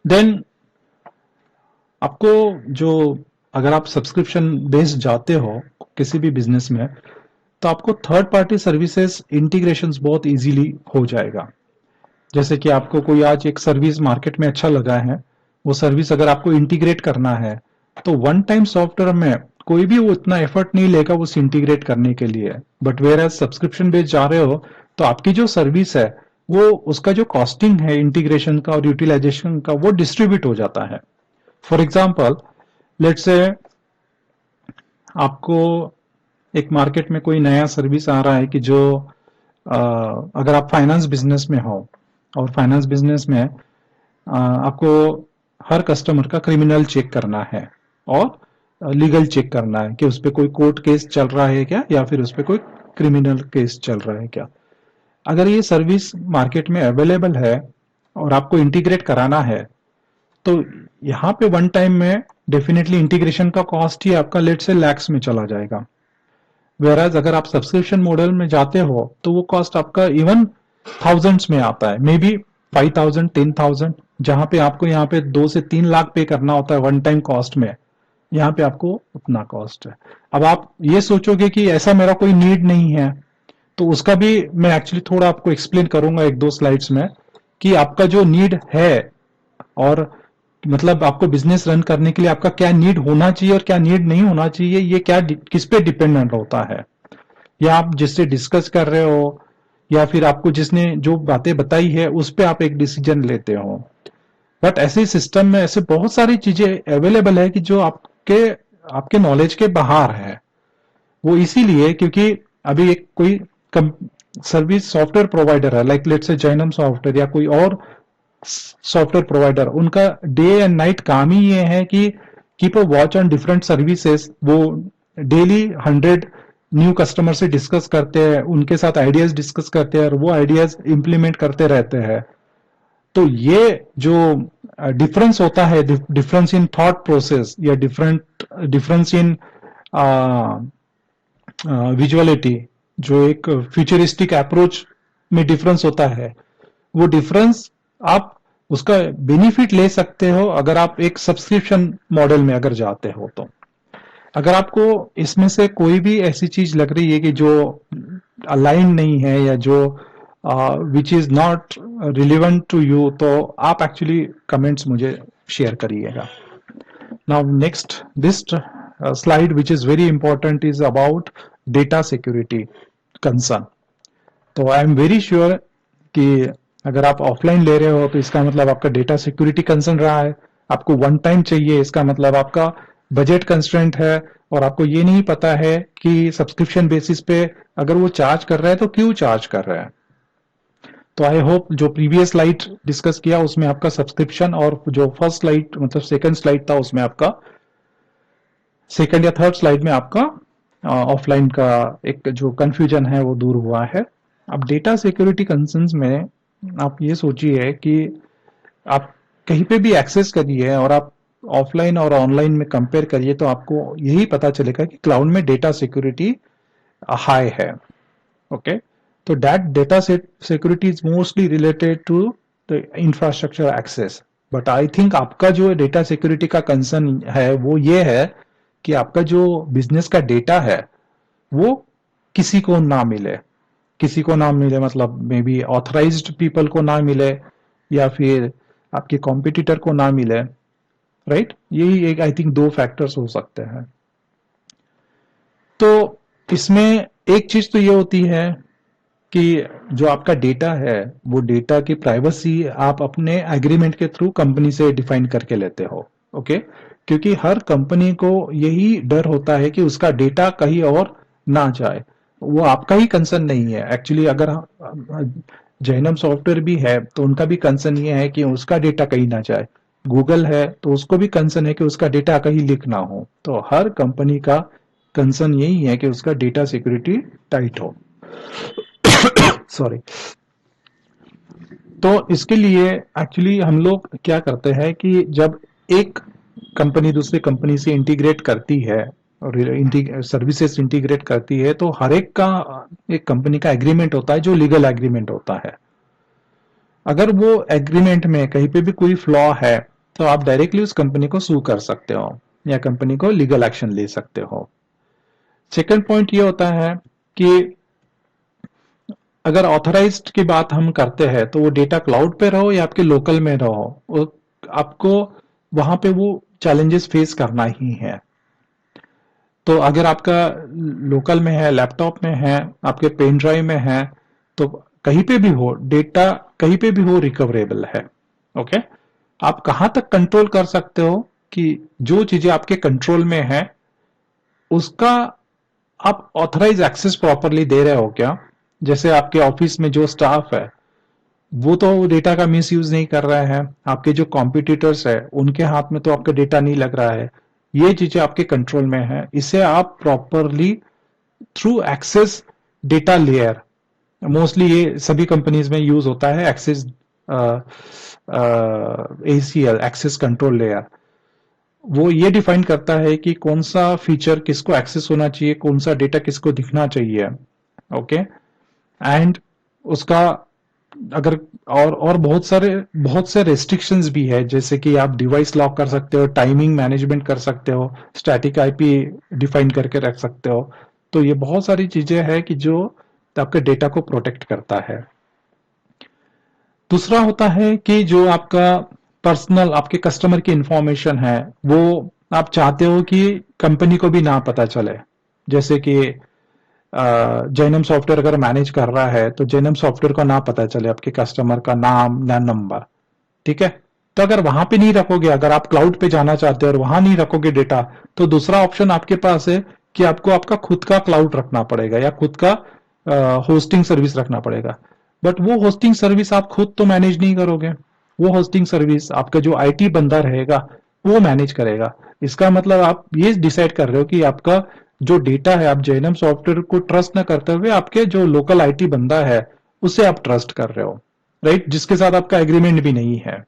Then आपको जो अगर आप सब्सक्रिप्शन बेस्ड जाते हो किसी भी बिजनेस में तो आपको थर्ड पार्टी सर्विसेज इंटीग्रेशन बहुत इजीली हो जाएगा। जैसे कि आपको कोई आज एक सर्विस मार्केट में अच्छा लगा है वो सर्विस अगर आपको इंटीग्रेट करना है तो वन टाइम सॉफ्टवेयर में कोई भी वो इतना एफर्ट नहीं लेगा उस इंटीग्रेट करने के लिए। But whereas subscription based जा रहे हो तो आपकी जो सर्विस है वो उसका जो कॉस्टिंग है इंटीग्रेशन का और यूटिलाइजेशन का वो डिस्ट्रीब्यूट हो जाता है। फॉर एग्जाम्पल लेट्स से आपको एक मार्केट में कोई नया सर्विस आ रहा है कि जो अगर आप फाइनेंस बिजनेस में हो और फाइनेंस बिजनेस में आपको हर कस्टमर का क्रिमिनल चेक करना है और लीगल चेक करना है कि उस पर कोई कोर्ट केस चल रहा है क्या या फिर उस पर कोई क्रिमिनल केस चल रहा है क्या। अगर ये सर्विस मार्केट में अवेलेबल है और आपको इंटीग्रेट कराना है तो यहाँ पे वन टाइम में डेफिनेटली इंटीग्रेशन का कॉस्ट ही आपका लेट से लैक्स में चला जाएगा। वेराज अगर आप सब्सक्रिप्शन मॉडल में जाते हो तो वो कॉस्ट आपका इवन थाउजेंड्स में आता है, मे बी 5,000 10,000 जहां पे आपको यहाँ पे 2 से 3 लाख पे करना होता है वन टाइम कॉस्ट में। यहाँ पे आपको उतना कॉस्ट है। अब आप ये सोचोगे कि ऐसा मेरा कोई नीड नहीं है तो उसका भी मैं एक्चुअली थोड़ा आपको एक्सप्लेन करूंगा एक दो स्लाइड्स में कि आपका जो नीड है और मतलब आपको बिजनेस रन करने के लिए आपका क्या नीड होना चाहिए और क्या नीड नहीं होना चाहिए ये क्या किस पे डिपेंडेंट होता है। या आप जिससे डिस्कस कर रहे हो या फिर आपको जिसने जो बातें बताई है उस पे आप एक डिसीजन लेते हो। बट ऐसे सिस्टम में ऐसे बहुत सारी चीजें अवेलेबल है कि जो आपके आपके नॉलेज के बाहर है। वो इसीलिए क्योंकि अभी एक कोई सर्विस सॉफ्टवेयर प्रोवाइडर है like let's say Jainam software या कोई और सॉफ्टवेयर प्रोवाइडर उनका डे एंड नाइट काम ही ये है कि keep a watch on different services. वो डेली 100 न्यू कस्टमर से डिस्कस करते हैं उनके साथ आइडियाज डिस्कस करते हैं और वो आइडियाज इंप्लीमेंट करते रहते हैं। तो ये जो डिफरेंस होता है डिफरेंस इन थॉट प्रोसेस या डिफरेंस इन विजुअलिटी जो एक फ्यूचरिस्टिक अप्रोच में डिफरेंस होता है वो डिफरेंस आप उसका बेनिफिट ले सकते हो अगर आप एक सब्सक्रिप्शन मॉडल में अगर जाते हो तो। अगर आपको इसमें से कोई भी ऐसी चीज लग रही है कि जो अलाइन नहीं है या जो which is not relevant to you, तो आप एक्चुअली कमेंट्स मुझे शेयर करिएगा. Now next, this slide which is very important is about data security concern. तो आई एम वेरी श्योर कि अगर आप ऑफलाइन ले रहे हो तो इसका मतलब आपका डेटा सिक्योरिटी कंसर्न रहा है. आपको वन टाइम चाहिए, इसका मतलब आपका बजट कंस्ट्रेंट है, और आपको ये नहीं पता है कि सब्सक्रिप्शन बेसिस पे अगर वो चार्ज कर रहा है तो क्यों चार्ज कर रहा है. तो आई होप जो प्रीवियस स्लाइड डिस्कस किया उसमें आपका सब्सक्रिप्शन, और जो फर्स्ट स्लाइड मतलब सेकंड स्लाइड था उसमें आपका सेकंड या थर्ड स्लाइड में आपका ऑफलाइन का एक जो कंफ्यूजन है वो दूर हुआ है. अब डेटा सिक्योरिटी कंसर्न्स में आप ये सोचिए कि आप कहीं पे भी एक्सेस करिए और आप ऑफलाइन और ऑनलाइन में कंपेयर करिए तो आपको यही पता चलेगा कि क्लाउड में डेटा सिक्योरिटी हाई है. ओके, तो that data security is mostly related to the infrastructure access. But I think आपका जो डेटा सिक्योरिटी का कंसर्न है वो ये है कि आपका जो बिजनेस का डेटा है वो किसी को ना मिले. किसी को ना मिले मतलब मे बी ऑथराइज्ड पीपल को ना मिले, या फिर आपके कॉम्पिटिटर को ना मिले. राइट, यही एक आई थिंक दो फैक्टर्स हो सकते हैं. तो इसमें एक चीज तो ये होती है कि जो आपका डेटा है वो डेटा की प्राइवेसी आप अपने एग्रीमेंट के थ्रू कंपनी से डिफाइन करके लेते हो. ओके, क्योंकि हर कंपनी को यही डर होता है कि उसका डेटा कहीं और ना जाए. वो आपका ही कंसर्न नहीं है एक्चुअली. अगर जैनम सॉफ्टवेयर भी है तो उनका भी कंसर्न ये है कि उसका डेटा कहीं ना जाए. गूगल है तो उसको भी कंसर्न है कि उसका डेटा कहीं लीक ना हो. तो हर कंपनी का कंसर्न यही है कि उसका डेटा सिक्योरिटी टाइट हो. सॉरी. तो इसके लिए एक्चुअली हम लोग क्या करते हैं कि जब एक कंपनी दूसरी कंपनी से इंटीग्रेट करती है और सर्विसेज इंटीग्रेट करती है तो हर एक का एक कंपनी का एग्रीमेंट होता है जो लीगल एग्रीमेंट होता है. अगर वो एग्रीमेंट में कहीं पे भी कोई फ्लॉ है तो आप डायरेक्टली उस कंपनी को सू कर सकते हो या कंपनी को लीगल एक्शन ले सकते हो. सेकंड पॉइंट ये होता है कि अगर ऑथराइज्ड की बात हम करते हैं तो वो डेटा क्लाउड पे रहो या आपके लोकल में रहो, आपको वहां पे वो चैलेंजेस फेस करना ही है. तो अगर आपका लोकल में है, लैपटॉप में है, आपके पेन ड्राइव में है, तो कहीं पे भी हो डेटा, कहीं पे भी हो रिकवरेबल है. ओके, आप कहां तक कंट्रोल कर सकते हो कि जो चीजें आपके कंट्रोल में है उसका आप ऑथराइज एक्सेस प्रॉपरली दे रहे हो क्या. जैसे आपके ऑफिस में जो स्टाफ है वो तो डेटा का मिस यूज नहीं कर रहा है, आपके जो कॉम्पिटिटर्स है उनके हाथ में तो आपका डेटा नहीं लग रहा है. ये चीजें आपके कंट्रोल में है. इसे आप properly through access data layer, mostly ये सभी कंपनीज में यूज होता है access ACL, access control layer. वो ये डिफाइन करता है कि कौन सा फीचर किसको एक्सेस होना चाहिए, कौन सा डेटा किसको दिखना चाहिए. ओके, एंड उसका अगर और बहुत से रेस्ट्रिक्शंस भी है, जैसे कि आप डिवाइस लॉक कर सकते हो, टाइमिंग मैनेजमेंट कर सकते हो, स्टैटिक आईपी डिफाइन करके रख सकते हो. तो ये बहुत सारी चीजें हैं कि जो आपके डेटा को प्रोटेक्ट करता है. दूसरा होता है कि जो आपका पर्सनल आपके कस्टमर की इंफॉर्मेशन है वो आप चाहते हो कि कंपनी को भी ना पता चले. जैसे कि जैनम सॉफ्टवेयर अगर मैनेज कर रहा है तो जैनम सॉफ्टवेयर को ना पता चले आपके कस्टमर का नाम या नंबर. ठीक है, तो अगर वहां पे नहीं रखोगे, अगर आप क्लाउड पे जाना चाहते हो और वहां नहीं रखोगे डेटा, तो दूसरा ऑप्शन आपके पास है कि आपको आपका खुद का क्लाउड रखना पड़ेगा या खुद का होस्टिंग सर्विस रखना पड़ेगा. बट वो होस्टिंग सर्विस आप खुद तो मैनेज नहीं करोगे, वो होस्टिंग सर्विस आपका जो आईटी बंदा रहेगा वो मैनेज करेगा. इसका मतलब आप ये डिसाइड कर रहे हो कि आपका जो डेटा है, आप जेएनएम सॉफ्टवेयर को ट्रस्ट न करते हुए आपके जो लोकल आईटी बंदा है उसे आप ट्रस्ट कर रहे हो. राइट, जिसके साथ आपका एग्रीमेंट भी नहीं है.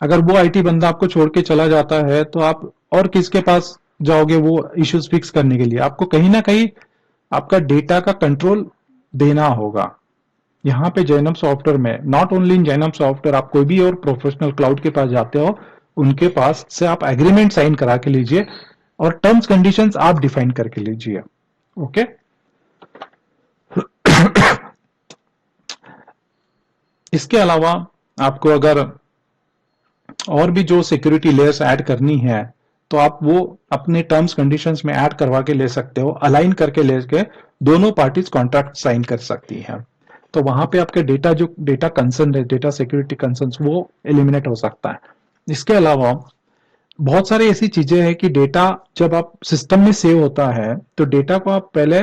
अगर वो आईटी बंदा आपको छोड़ के चला जाता है तो आप और किसके पास जाओगे वो इश्यूज फिक्स करने के लिए. आपको कहीं ना कहीं आपका डेटा का कंट्रोल देना होगा. यहाँ पे जैनम सॉफ्टवेयर में, not only in Jainam software, आप कोई भी और प्रोफेशनल क्लाउड के पास जाते हो उनके पास से आप एग्रीमेंट साइन करा के लीजिए और टर्म्स कंडीशंस आप डिफाइन करके लीजिए। ओके, इसके अलावा आपको अगर और भी जो सिक्योरिटी लेयर्स ऐड करनी है तो आप वो अपने टर्म्स कंडीशंस में ऐड करवा के ले सकते हो, अलाइन करके लेके दोनों पार्टीज कॉन्ट्रैक्ट साइन कर सकती हैं। तो वहां पे आपके डेटा जो डेटा कंसर्न है, डेटा सिक्योरिटी कंसर्न्स, वो एलिमिनेट हो सकता है। इसके अलावा बहुत सारी ऐसी चीजें हैं कि डेटा जब आप सिस्टम में सेव होता है तो डेटा को आप पहले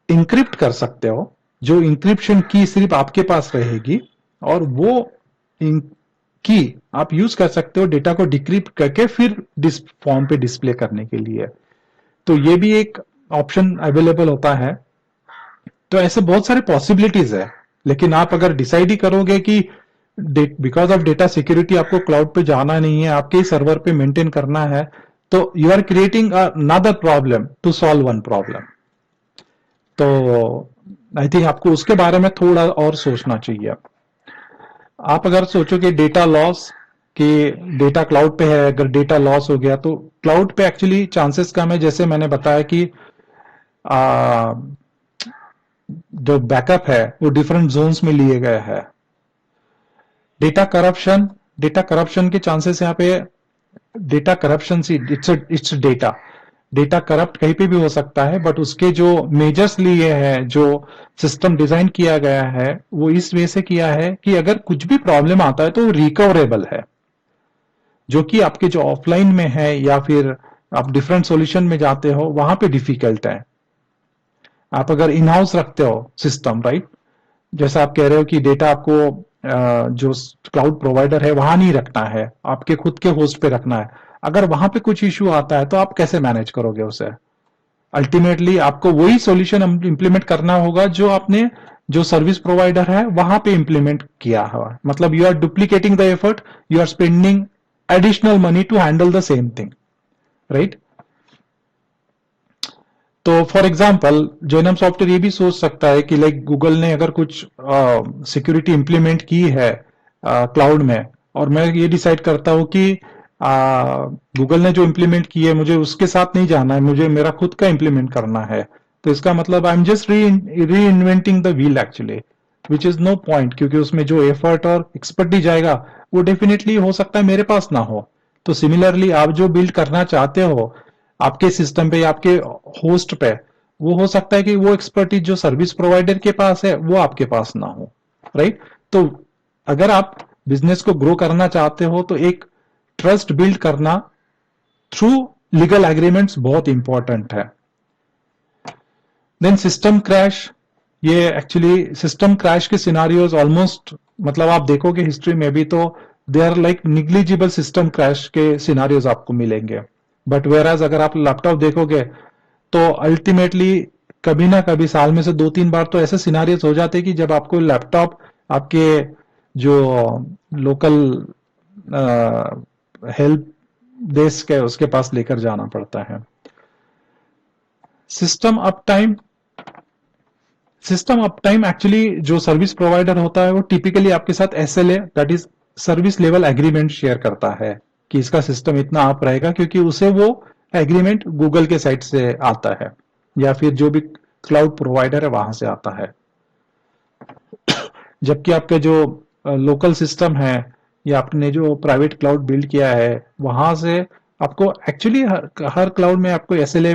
इंक्रिप्ट कर सकते हो, जो इंक्रिप्शन की सिर्फ आपके पास रहेगी, और वो की आप यूज कर सकते हो डेटा को डिक्रिप्ट करके फिर फॉर्म पे डिस्प्ले करने के लिए। तो ये भी एक ऑप्शन अवेलेबल होता है। तो ऐसे बहुत सारे पॉसिबिलिटीज है, लेकिन आप अगर डिसाइड ही करोगे कि बिकॉज ऑफ डेटा सिक्योरिटी आपको क्लाउड पे जाना नहीं है, आपके सर्वर पे मेंटेन करना है, तो you are creating another problem to solve one problem. तो आई थिंक आपको उसके बारे में थोड़ा और सोचना चाहिए। आप अगर सोचो कि डेटा लॉस, कि डेटा क्लाउड पे है, अगर डेटा लॉस हो गया तो क्लाउड पे एक्चुअली चांसेस कम है। जैसे मैंने बताया कि आ, जो बैकअप है वो डिफरेंट जोन्स में लिए गए हैं। डेटा करप्शन के चांसेस यहाँ पे, data corruption see it's data, data corrupt कहीं पे भी हो सकता है, बट उसके जो मेजर्स लिए हैं, जो सिस्टम डिजाइन किया गया है, वो इस वे से किया है कि अगर कुछ भी प्रॉब्लम आता है तो रिकवरेबल है, जो कि आपके जो ऑफलाइन में है या फिर आप डिफरेंट सॉल्यूशन में जाते हो वहां पे डिफिकल्ट है। आप अगर इन हाउस रखते हो सिस्टम, राइट, जैसा आप कह रहे हो कि डेटा आपको जो क्लाउड प्रोवाइडर है वहां नहीं रखना है, आपके खुद के होस्ट पे रखना है। अगर वहां पे कुछ इश्यू आता है तो आप कैसे मैनेज करोगे उसे? अल्टीमेटली आपको वही सॉल्यूशन इंप्लीमेंट करना होगा जो आपने, जो सर्विस प्रोवाइडर है वहां पे इंप्लीमेंट किया हुआ। मतलब you are duplicating the effort, you are spending additional money to handle the same thing, right. तो फॉर एग्जाम्पल जोइनम सॉफ्टवेयर ये भी सोच सकता है कि लाइक गूगल ने अगर कुछ सिक्योरिटी इंप्लीमेंट की है क्लाउड में, और मैं ये डिसाइड करता हूं कि गूगल ने जो इंप्लीमेंट की है मुझे उसके साथ नहीं जाना है, मुझे मेरा खुद का इंप्लीमेंट करना है, तो इसका मतलब I am just reinventing the wheel actually, which is no point, क्योंकि उसमें जो एफर्ट और एक्सपर्टी जाएगा वो डेफिनेटली हो सकता है मेरे पास ना हो। तो सिमिलरली आप जो बिल्ड करना चाहते हो आपके सिस्टम पे या आपके होस्ट पे, वो हो सकता है कि वो एक्सपर्टीज जो सर्विस प्रोवाइडर के पास है वो आपके पास ना हो, राइट। तो अगर आप बिजनेस को ग्रो करना चाहते हो तो एक ट्रस्ट बिल्ड करना थ्रू लीगल एग्रीमेंट्स बहुत इंपॉर्टेंट है। देन सिस्टम क्रैश, ये एक्चुअली सिस्टम क्रैश के सिनारियोज ऑलमोस्ट, मतलब आप देखोगे हिस्ट्री में भी तो they are like negligible system crash के सिनारियोज आपको मिलेंगे। बट वेयर एज अगर आप लैपटॉप देखोगे तो अल्टीमेटली कभी ना कभी साल में से 2-3 बार तो ऐसे सिनारियोज हो जाते हैं कि जब आपको लैपटॉप आपके जो लोकल हेल्प डेस्क है उसके पास लेकर जाना पड़ता है। System up time, system up time actually जो सर्विस प्रोवाइडर होता है वो टिपिकली आपके साथ SLA, that is service level agreement share करता है कि इसका सिस्टम इतना अप रहेगा, क्योंकि उसे वो एग्रीमेंट गूगल के साइट से आता है या फिर जो भी क्लाउड प्रोवाइडर है वहां से आता है। जबकि आपके जो लोकल सिस्टम है या आपने जो प्राइवेट क्लाउड बिल्ड किया है वहां से आपको एक्चुअली हर क्लाउड में आपको एसएलए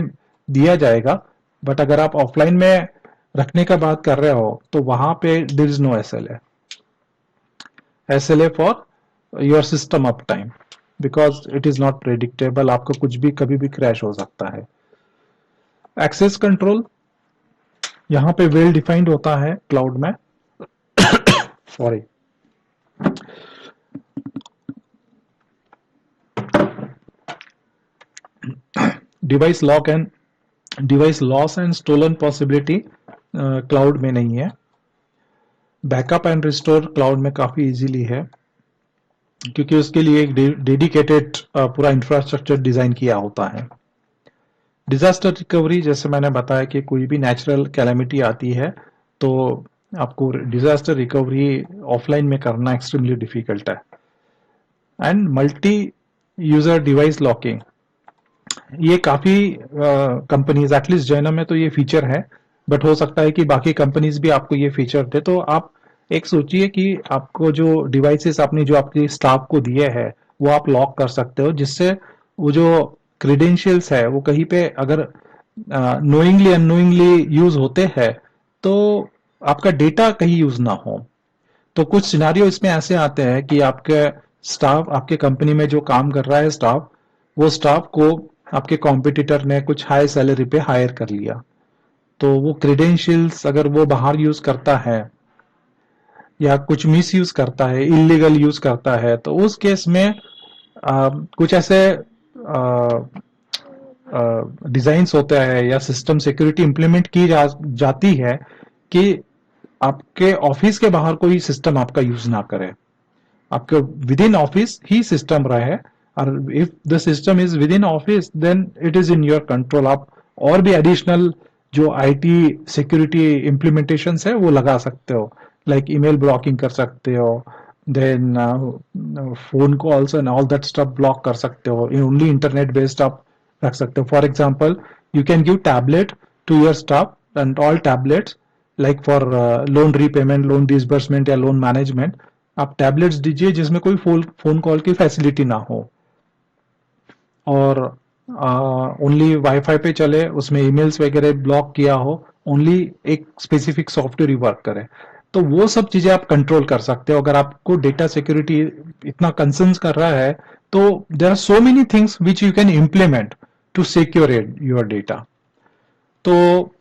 दिया जाएगा, बट अगर आप ऑफलाइन में रखने का बात कर रहे हो तो वहां पे there is no SLA, SLA for your system uptime, because it is not predictable, आपको कुछ भी कभी भी क्रैश हो सकता है। एक्सेस कंट्रोल यहाँ पे वेल डिफाइंड होता है क्लाउड में, sorry, device lock and device loss and stolen possibility cloud में नहीं है। बैकअप एंड रिस्टोर क्लाउड में काफी इजीली है, क्योंकि उसके लिए एक डेडिकेटेड पूरा इंफ्रास्ट्रक्चर डिजाइन किया होता है। डिजास्टर रिकवरी, जैसे मैंने बताया कि कोई भी नेचुरल कैलेमिटी आती है तो आपको डिजास्टर रिकवरी ऑफलाइन में करना एक्सट्रीमली डिफिकल्ट है। And multi user device locking, ये काफी कंपनीज, एटलीस्ट जैनम में तो ये फीचर है, बट हो सकता है कि बाकी कंपनीज भी आपको ये फीचर दे। तो आप एक सोचिए कि आपको जो डिवाइसेस आपने जो आपके स्टाफ को दिए हैं वो आप लॉक कर सकते हो, जिससे वो जो क्रेडेंशियल्स है वो कहीं पे अगर नोइंगली अननोइंगली यूज होते हैं तो आपका डेटा कहीं यूज ना हो। तो कुछ सिनारियो इसमें ऐसे आते हैं कि आपके स्टाफ, आपके कंपनी में जो काम कर रहा है स्टाफ, वो स्टाफ को आपके कॉम्पिटिटर ने कुछ हाई सैलरी पे हायर कर लिया। तो वो क्रेडेंशियल्स अगर वो बाहर यूज करता है या कुछ मिस यूज करता है, इलीगल यूज करता है, तो उस केस में कुछ ऐसे डिजाइन्स होते हैं या सिस्टम सिक्योरिटी इंप्लीमेंट की जाती है कि आपके ऑफिस के बाहर कोई सिस्टम आपका यूज ना करे, आपके विद इन ऑफिस ही सिस्टम रहे। और if the system is within office then it is in your control. आप और भी एडिशनल जो आईटी सिक्योरिटी इम्प्लीमेंटेशन है वो लगा सकते हो, लाइक ईमेल ब्लॉकिंग कर सकते हो, then phone calls and all that stuff block कर सकते हो, ओनली इंटरनेट बेस्ड आप रख सकते हो। For example, you can give tablet to your staff and all tablets like for loan repayment, loan disbursement या लोन मैनेजमेंट, आप tablets दीजिए जिसमें कोई फोन कॉल की फैसिलिटी ना हो और ओनली वाईफाई पे चले, उसमें ईमेल्स वगैरह ब्लॉक किया हो, ओनली एक स्पेसिफिक सॉफ्टवेयर ही वर्क करे। तो वो सब चीजें आप कंट्रोल कर सकते हो अगर आपको डेटा सिक्योरिटी इतना कंसर्न कर रहा है। तो there are so many things which you can implement to secure your data. तो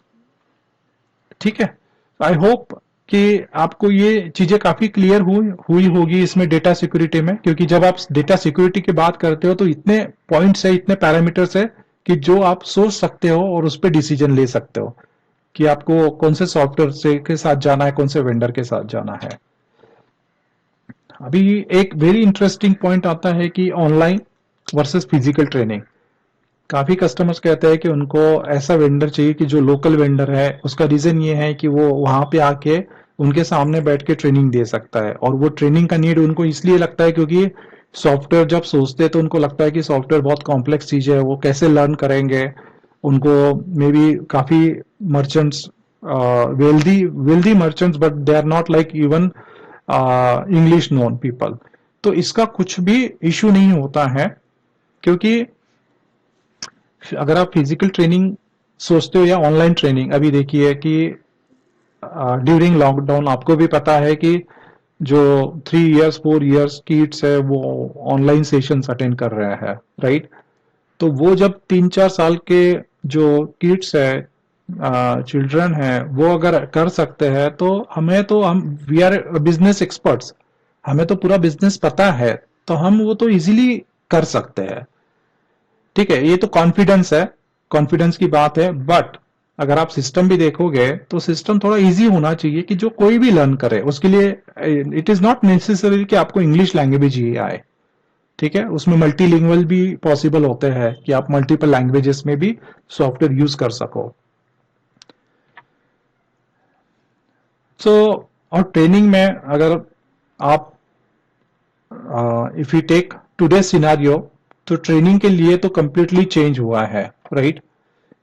ठीक है, आई होप कि आपको ये चीजें काफी क्लियर हुई होगी इसमें डेटा सिक्योरिटी में, क्योंकि जब आप डेटा सिक्योरिटी की बात करते हो तो इतने पॉइंट्स है, इतने पैरामीटर्स है कि जो आप सोच सकते हो और उस पर डिसीजन ले सकते हो कि आपको कौन से सॉफ्टवेयर से के साथ जाना है, कौन से वेंडर के साथ जाना है। अभी एक वेरी इंटरेस्टिंग पॉइंट आता है कि ऑनलाइन वर्सेस फिजिकल ट्रेनिंग। काफी कस्टमर्स कहते हैं कि उनको ऐसा वेंडर चाहिए कि जो लोकल वेंडर है। उसका रीजन ये है कि वो वहां पे आके उनके सामने बैठ के ट्रेनिंग दे सकता है, और वो ट्रेनिंग का नीड उनको इसलिए लगता है क्योंकि सॉफ्टवेयर जब सोचते हैं तो उनको लगता है कि सॉफ्टवेयर बहुत कॉम्प्लेक्स चीज है, वो कैसे लर्न करेंगे। उनको मे बी काफी merchants, wealthy merchants, but they are not like even English known people. तो इसका कुछ भी इश्यू नहीं होता है, क्योंकि अगर आप फिजिकल ट्रेनिंग सोचते हो या ऑनलाइन ट्रेनिंग, अभी देखिए कि ड्यूरिंग लॉकडाउन आपको भी पता है कि जो 3 इयर्स 4 इयर्स किड्स है वो ऑनलाइन सेशंस अटेंड कर रहे हैं, राइट। तो वो जब 3 4 साल के जो किड्स है, चिल्ड्रन है, वो अगर कर सकते हैं तो हमें तो, हम वी आर बिजनेस एक्सपर्ट्स, हमें तो पूरा बिजनेस पता है, तो हम वो तो इजीली कर सकते हैं। ठीक है, ये तो कॉन्फिडेंस है, कॉन्फिडेंस की बात है। बट अगर आप सिस्टम भी देखोगे तो सिस्टम थोड़ा इजी होना चाहिए कि जो कोई भी लर्न करे उसके लिए। इट इज नॉट नेसेसरी कि आपको इंग्लिश लैंग्वेज ही आए। ठीक है, उसमें मल्टीलिंगुअल भी पॉसिबल होते हैं कि आप मल्टीपल लैंग्वेजेस में भी सॉफ्टवेयर यूज कर सको। सो और ट्रेनिंग में अगर आप, if you take today scenario, तो ट्रेनिंग के लिए तो कंप्लीटली चेंज हुआ है, राइट।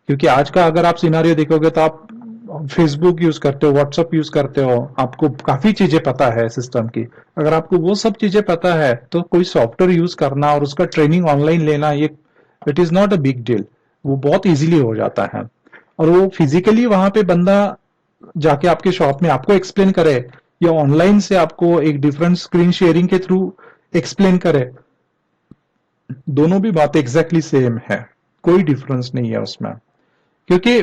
क्योंकि आज का अगर आप सिनारियो देखोगे तो आप फेसबुक यूज करते हो, व्हाट्सएप यूज करते हो, आपको काफी चीजें पता है सिस्टम की। अगर आपको वो सब चीजें पता है तो कोई सॉफ्टवेयर यूज करना और उसका ट्रेनिंग ऑनलाइन लेना, ये it is not a big deal, वो बहुत इजीली हो जाता है। और वो फिजिकली वहां पे बंदा जाके आपके शॉप में आपको एक्सप्लेन करे या ऑनलाइन से आपको एक डिफरेंट स्क्रीन शेयरिंग के थ्रू एक्सप्लेन करे, दोनों भी बातें एग्जैक्टली सेम है, कोई डिफरेंस नहीं है उसमें। क्योंकि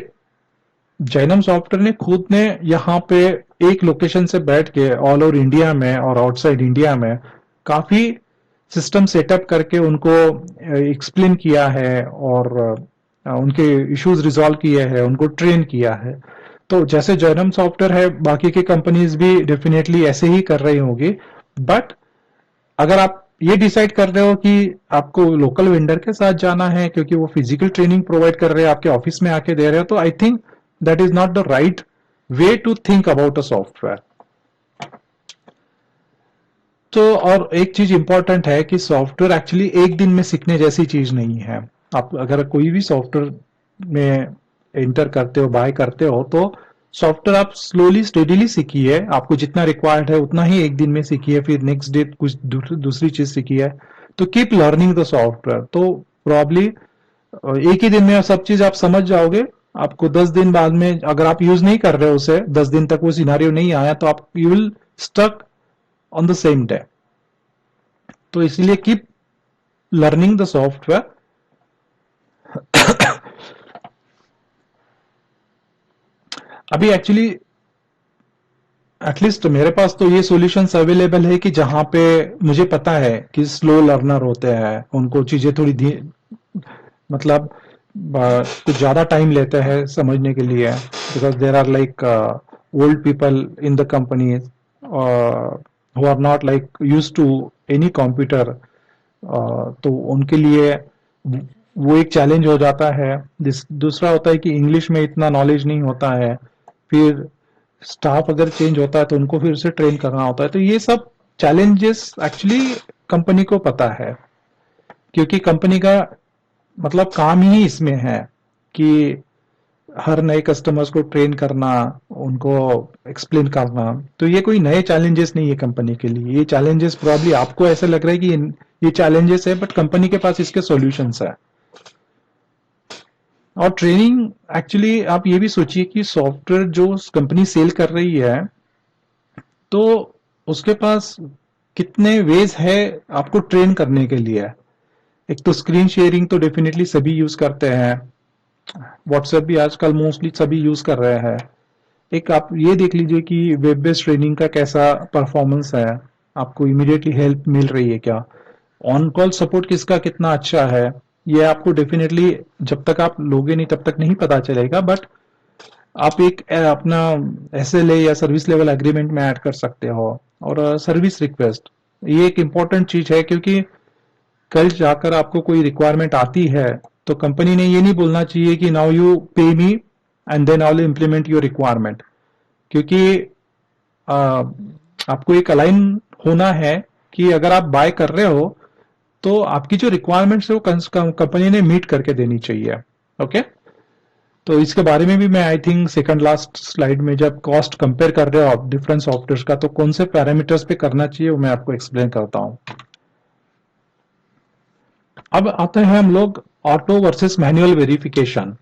जैनम सॉफ्टवेयर ने खुद ने यहाँ पे एक लोकेशन से बैठ के ऑल ओवर इंडिया में और आउटसाइड इंडिया में काफी सिस्टम सेटअप करके उनको एक्सप्लेन किया है और उनके इश्यूज रिजॉल्व किए हैं, उनको ट्रेन किया है। तो जैसे जैनम सॉफ्टवेयर है, बाकी की कंपनीज भी डेफिनेटली ऐसे ही कर रही होगी। बट अगर आप ये डिसाइड कर रहे हो कि आपको लोकल वेंडर के साथ जाना है क्योंकि वो फिजिकल ट्रेनिंग प्रोवाइड कर रहे हैं, आपके ऑफिस में आके दे रहे हो, तो I think that is not the right way to think about a software. तो और एक चीज इंपॉर्टेंट है कि सॉफ्टवेयर एक्चुअली एक दिन में सीखने जैसी चीज नहीं है। आप अगर कोई भी सॉफ्टवेयर में एंटर करते हो, बाय करते हो, तो सॉफ्टवेयर आप स्लोली स्टेडीली सीखिए। आपको जितना रिक्वायर्ड है उतना ही एक दिन में सीखिए, फिर नेक्स्ट डे कुछ दूसरी चीज सीखिए। तो कीप लर्निंग द सॉफ्टवेयर, तो प्रॉब्ली एक ही दिन में सब चीज आप समझ जाओगे। आपको 10 दिन बाद में अगर आप यूज नहीं कर रहे हो उसे, 10 दिन तक वो सिनारियो नहीं आया, तो आप you will stuck on the same day. तो इसलिए कीप लर्निंग द सॉफ्टवेयर। अभी एक्चुअली एटलीस्ट मेरे पास तो ये सॉल्यूशंस अवेलेबल है कि जहां पे मुझे पता है कि स्लो लर्नर होते हैं, उनको चीजें थोड़ी मतलब कुछ ज्यादा टाइम लेते हैं समझने के लिए, because there are like old people in the company who are not like use to any computer. तो उनके लिए वो एक चैलेंज हो जाता है। दूसरा होता है कि इंग्लिश में इतना नॉलेज नहीं होता है, फिर स्टाफ अगर चेंज होता है तो उनको फिर से ट्रेन करना होता है। तो ये सब चैलेंजेस एक्चुअली कंपनी को पता है, क्योंकि कंपनी का मतलब काम ही इसमें है कि हर नए कस्टमर्स को ट्रेन करना, उनको एक्सप्लेन करना। तो ये कोई नए चैलेंजेस नहीं है कंपनी के लिए। ये चैलेंजेस प्रॉब्ली आपको ऐसा लग रहा है कि ये चैलेंजेस है, बट कंपनी के पास इसके सॉल्यूशंस है। और ट्रेनिंग एक्चुअली आप ये भी सोचिए कि सॉफ्टवेयर जो कंपनी सेल कर रही है, तो उसके पास कितने वेज है आपको ट्रेन करने के लिए। एक तो स्क्रीन शेयरिंग तो डेफिनेटली सभी यूज करते हैं, व्हाट्सएप भी आजकल मोस्टली सभी यूज कर रहे हैं। एक आप ये देख लीजिए कि वेब बेस्ड ट्रेनिंग का कैसा परफॉर्मेंस है, आपको इमीडिएटली हेल्प मिल रही है क्या, ऑन कॉल सपोर्ट किसका कितना अच्छा है, ये आपको डेफिनेटली जब तक आप लोगे नहीं तब तक नहीं पता चलेगा। बट आप एक अपना एसएलए या सर्विस लेवल एग्रीमेंट में ऐड कर सकते हो। और सर्विस रिक्वेस्ट ये एक इम्पॉर्टेंट चीज है, क्योंकि कल जाकर आपको कोई रिक्वायरमेंट आती है तो कंपनी ने ये नहीं बोलना चाहिए कि now you pay me and then I will implement your requirement. क्योंकि आ, आपको एक अलाइन होना है कि अगर आप बाय कर रहे हो तो आपकी जो रिक्वायरमेंट्स है वो कंपनी ने मीट करके देनी चाहिए। ओके, तो इसके बारे में भी मैं I think second last slide में जब कॉस्ट कंपेयर कर रहे हो आप डिफरेंट सॉफ्टवेयर का, तो कौन से पैरामीटर्स पे करना चाहिए वो मैं आपको एक्सप्लेन करता हूं। अब आते हैं हम लोग ऑटो वर्सेस मैनुअल वेरिफिकेशन।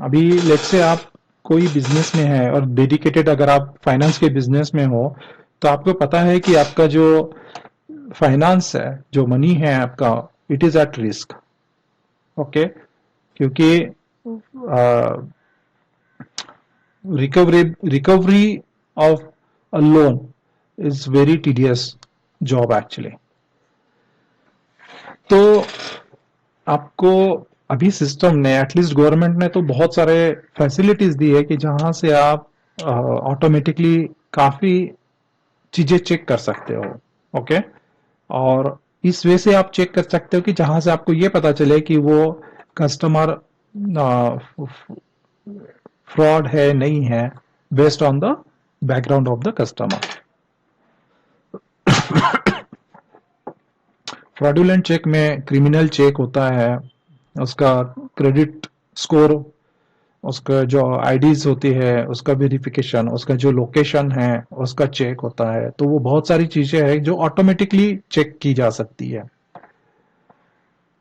अभी लेट से आप कोई बिजनेस में है और डेडिकेटेड अगर आप फाइनेंस के बिजनेस में हो, तो आपको पता है कि आपका जो फाइनेंस है, जो मनी है आपका, it is at risk. Okay, क्योंकि recovery of a loan is very tedious job actually. तो आपको अभी सिस्टम ने, एटलीस्ट गवर्नमेंट ने तो बहुत सारे फैसिलिटीज दी है कि जहां से आप ऑटोमेटिकली काफी चीजें चेक कर सकते हो। ओके, और इस वे से आप चेक कर सकते हो कि जहां से आपको ये पता चले कि वो कस्टमर फ्रॉड है नहीं है, based on the background of the customer. Fraudulent check में क्रिमिनल चेक होता है, उसका क्रेडिट स्कोर, उसका जो आईडीज होती है उसका वेरिफिकेशन, उसका जो लोकेशन है उसका चेक होता है। तो वो बहुत सारी चीजें हैं जो ऑटोमेटिकली चेक की जा सकती है।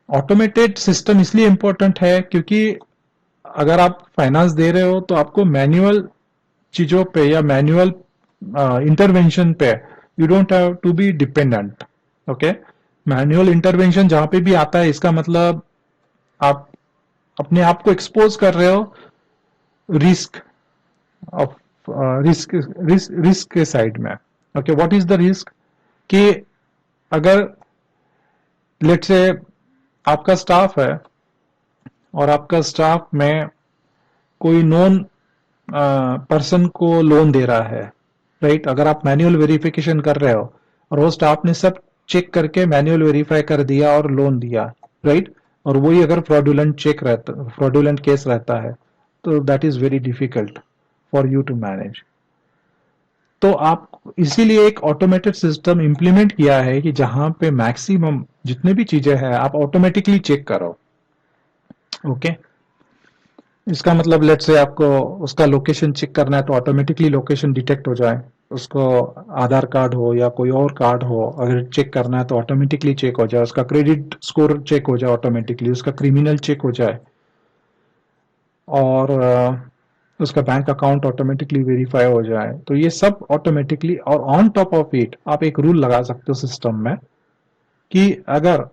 ऑटोमेटेड सिस्टम इसलिए इंपॉर्टेंट है क्योंकि अगर आप फाइनेंस दे रहे हो तो आपको मैनुअल चीजों पे या मैनुअल इंटरवेंशन पे you don't have to be dependent. Okay, manual intervention जहां पे भी आता है, इसका मतलब आप अपने आप को एक्सपोज कर रहे हो रिस्क ऑफ रिस्क के साइड में। Okay, what is the risk कि अगर लेट से आपका स्टाफ है और आपका स्टाफ में कोई नॉन पर्सन को लोन दे रहा है, राइट। अगर आप मैनुअल वेरिफिकेशन कर रहे हो और वो स्टाफ ने सब चेक करके मैनुअल वेरीफाई कर दिया और लोन दिया, राइट, और वही अगर फ्रॉडुलेंट चेक रहता, फ्रॉडुलेंट केस रहता है, तो that is very difficult for you to manage. तो आप इसीलिए एक ऑटोमेटेड सिस्टम इंप्लीमेंट किया है कि जहां पे मैक्सिमम जितने भी चीजें हैं आप ऑटोमेटिकली चेक करो। ओके। इसका मतलब लेट से आपको उसका लोकेशन चेक करना है तो ऑटोमेटिकली लोकेशन डिटेक्ट हो जाए। उसको आधार कार्ड हो या कोई और कार्ड हो, अगर चेक करना है तो ऑटोमेटिकली चेक हो जाए। उसका क्रेडिट स्कोर चेक हो जाए ऑटोमेटिकली, उसका क्रिमिनल चेक हो जाए, और उसका बैंक अकाउंट ऑटोमेटिकली वेरीफाई हो जाए। तो ये सब ऑटोमेटिकली, और ऑन टॉप ऑफ इट आप एक रूल लगा सकते हो सिस्टम में कि अगर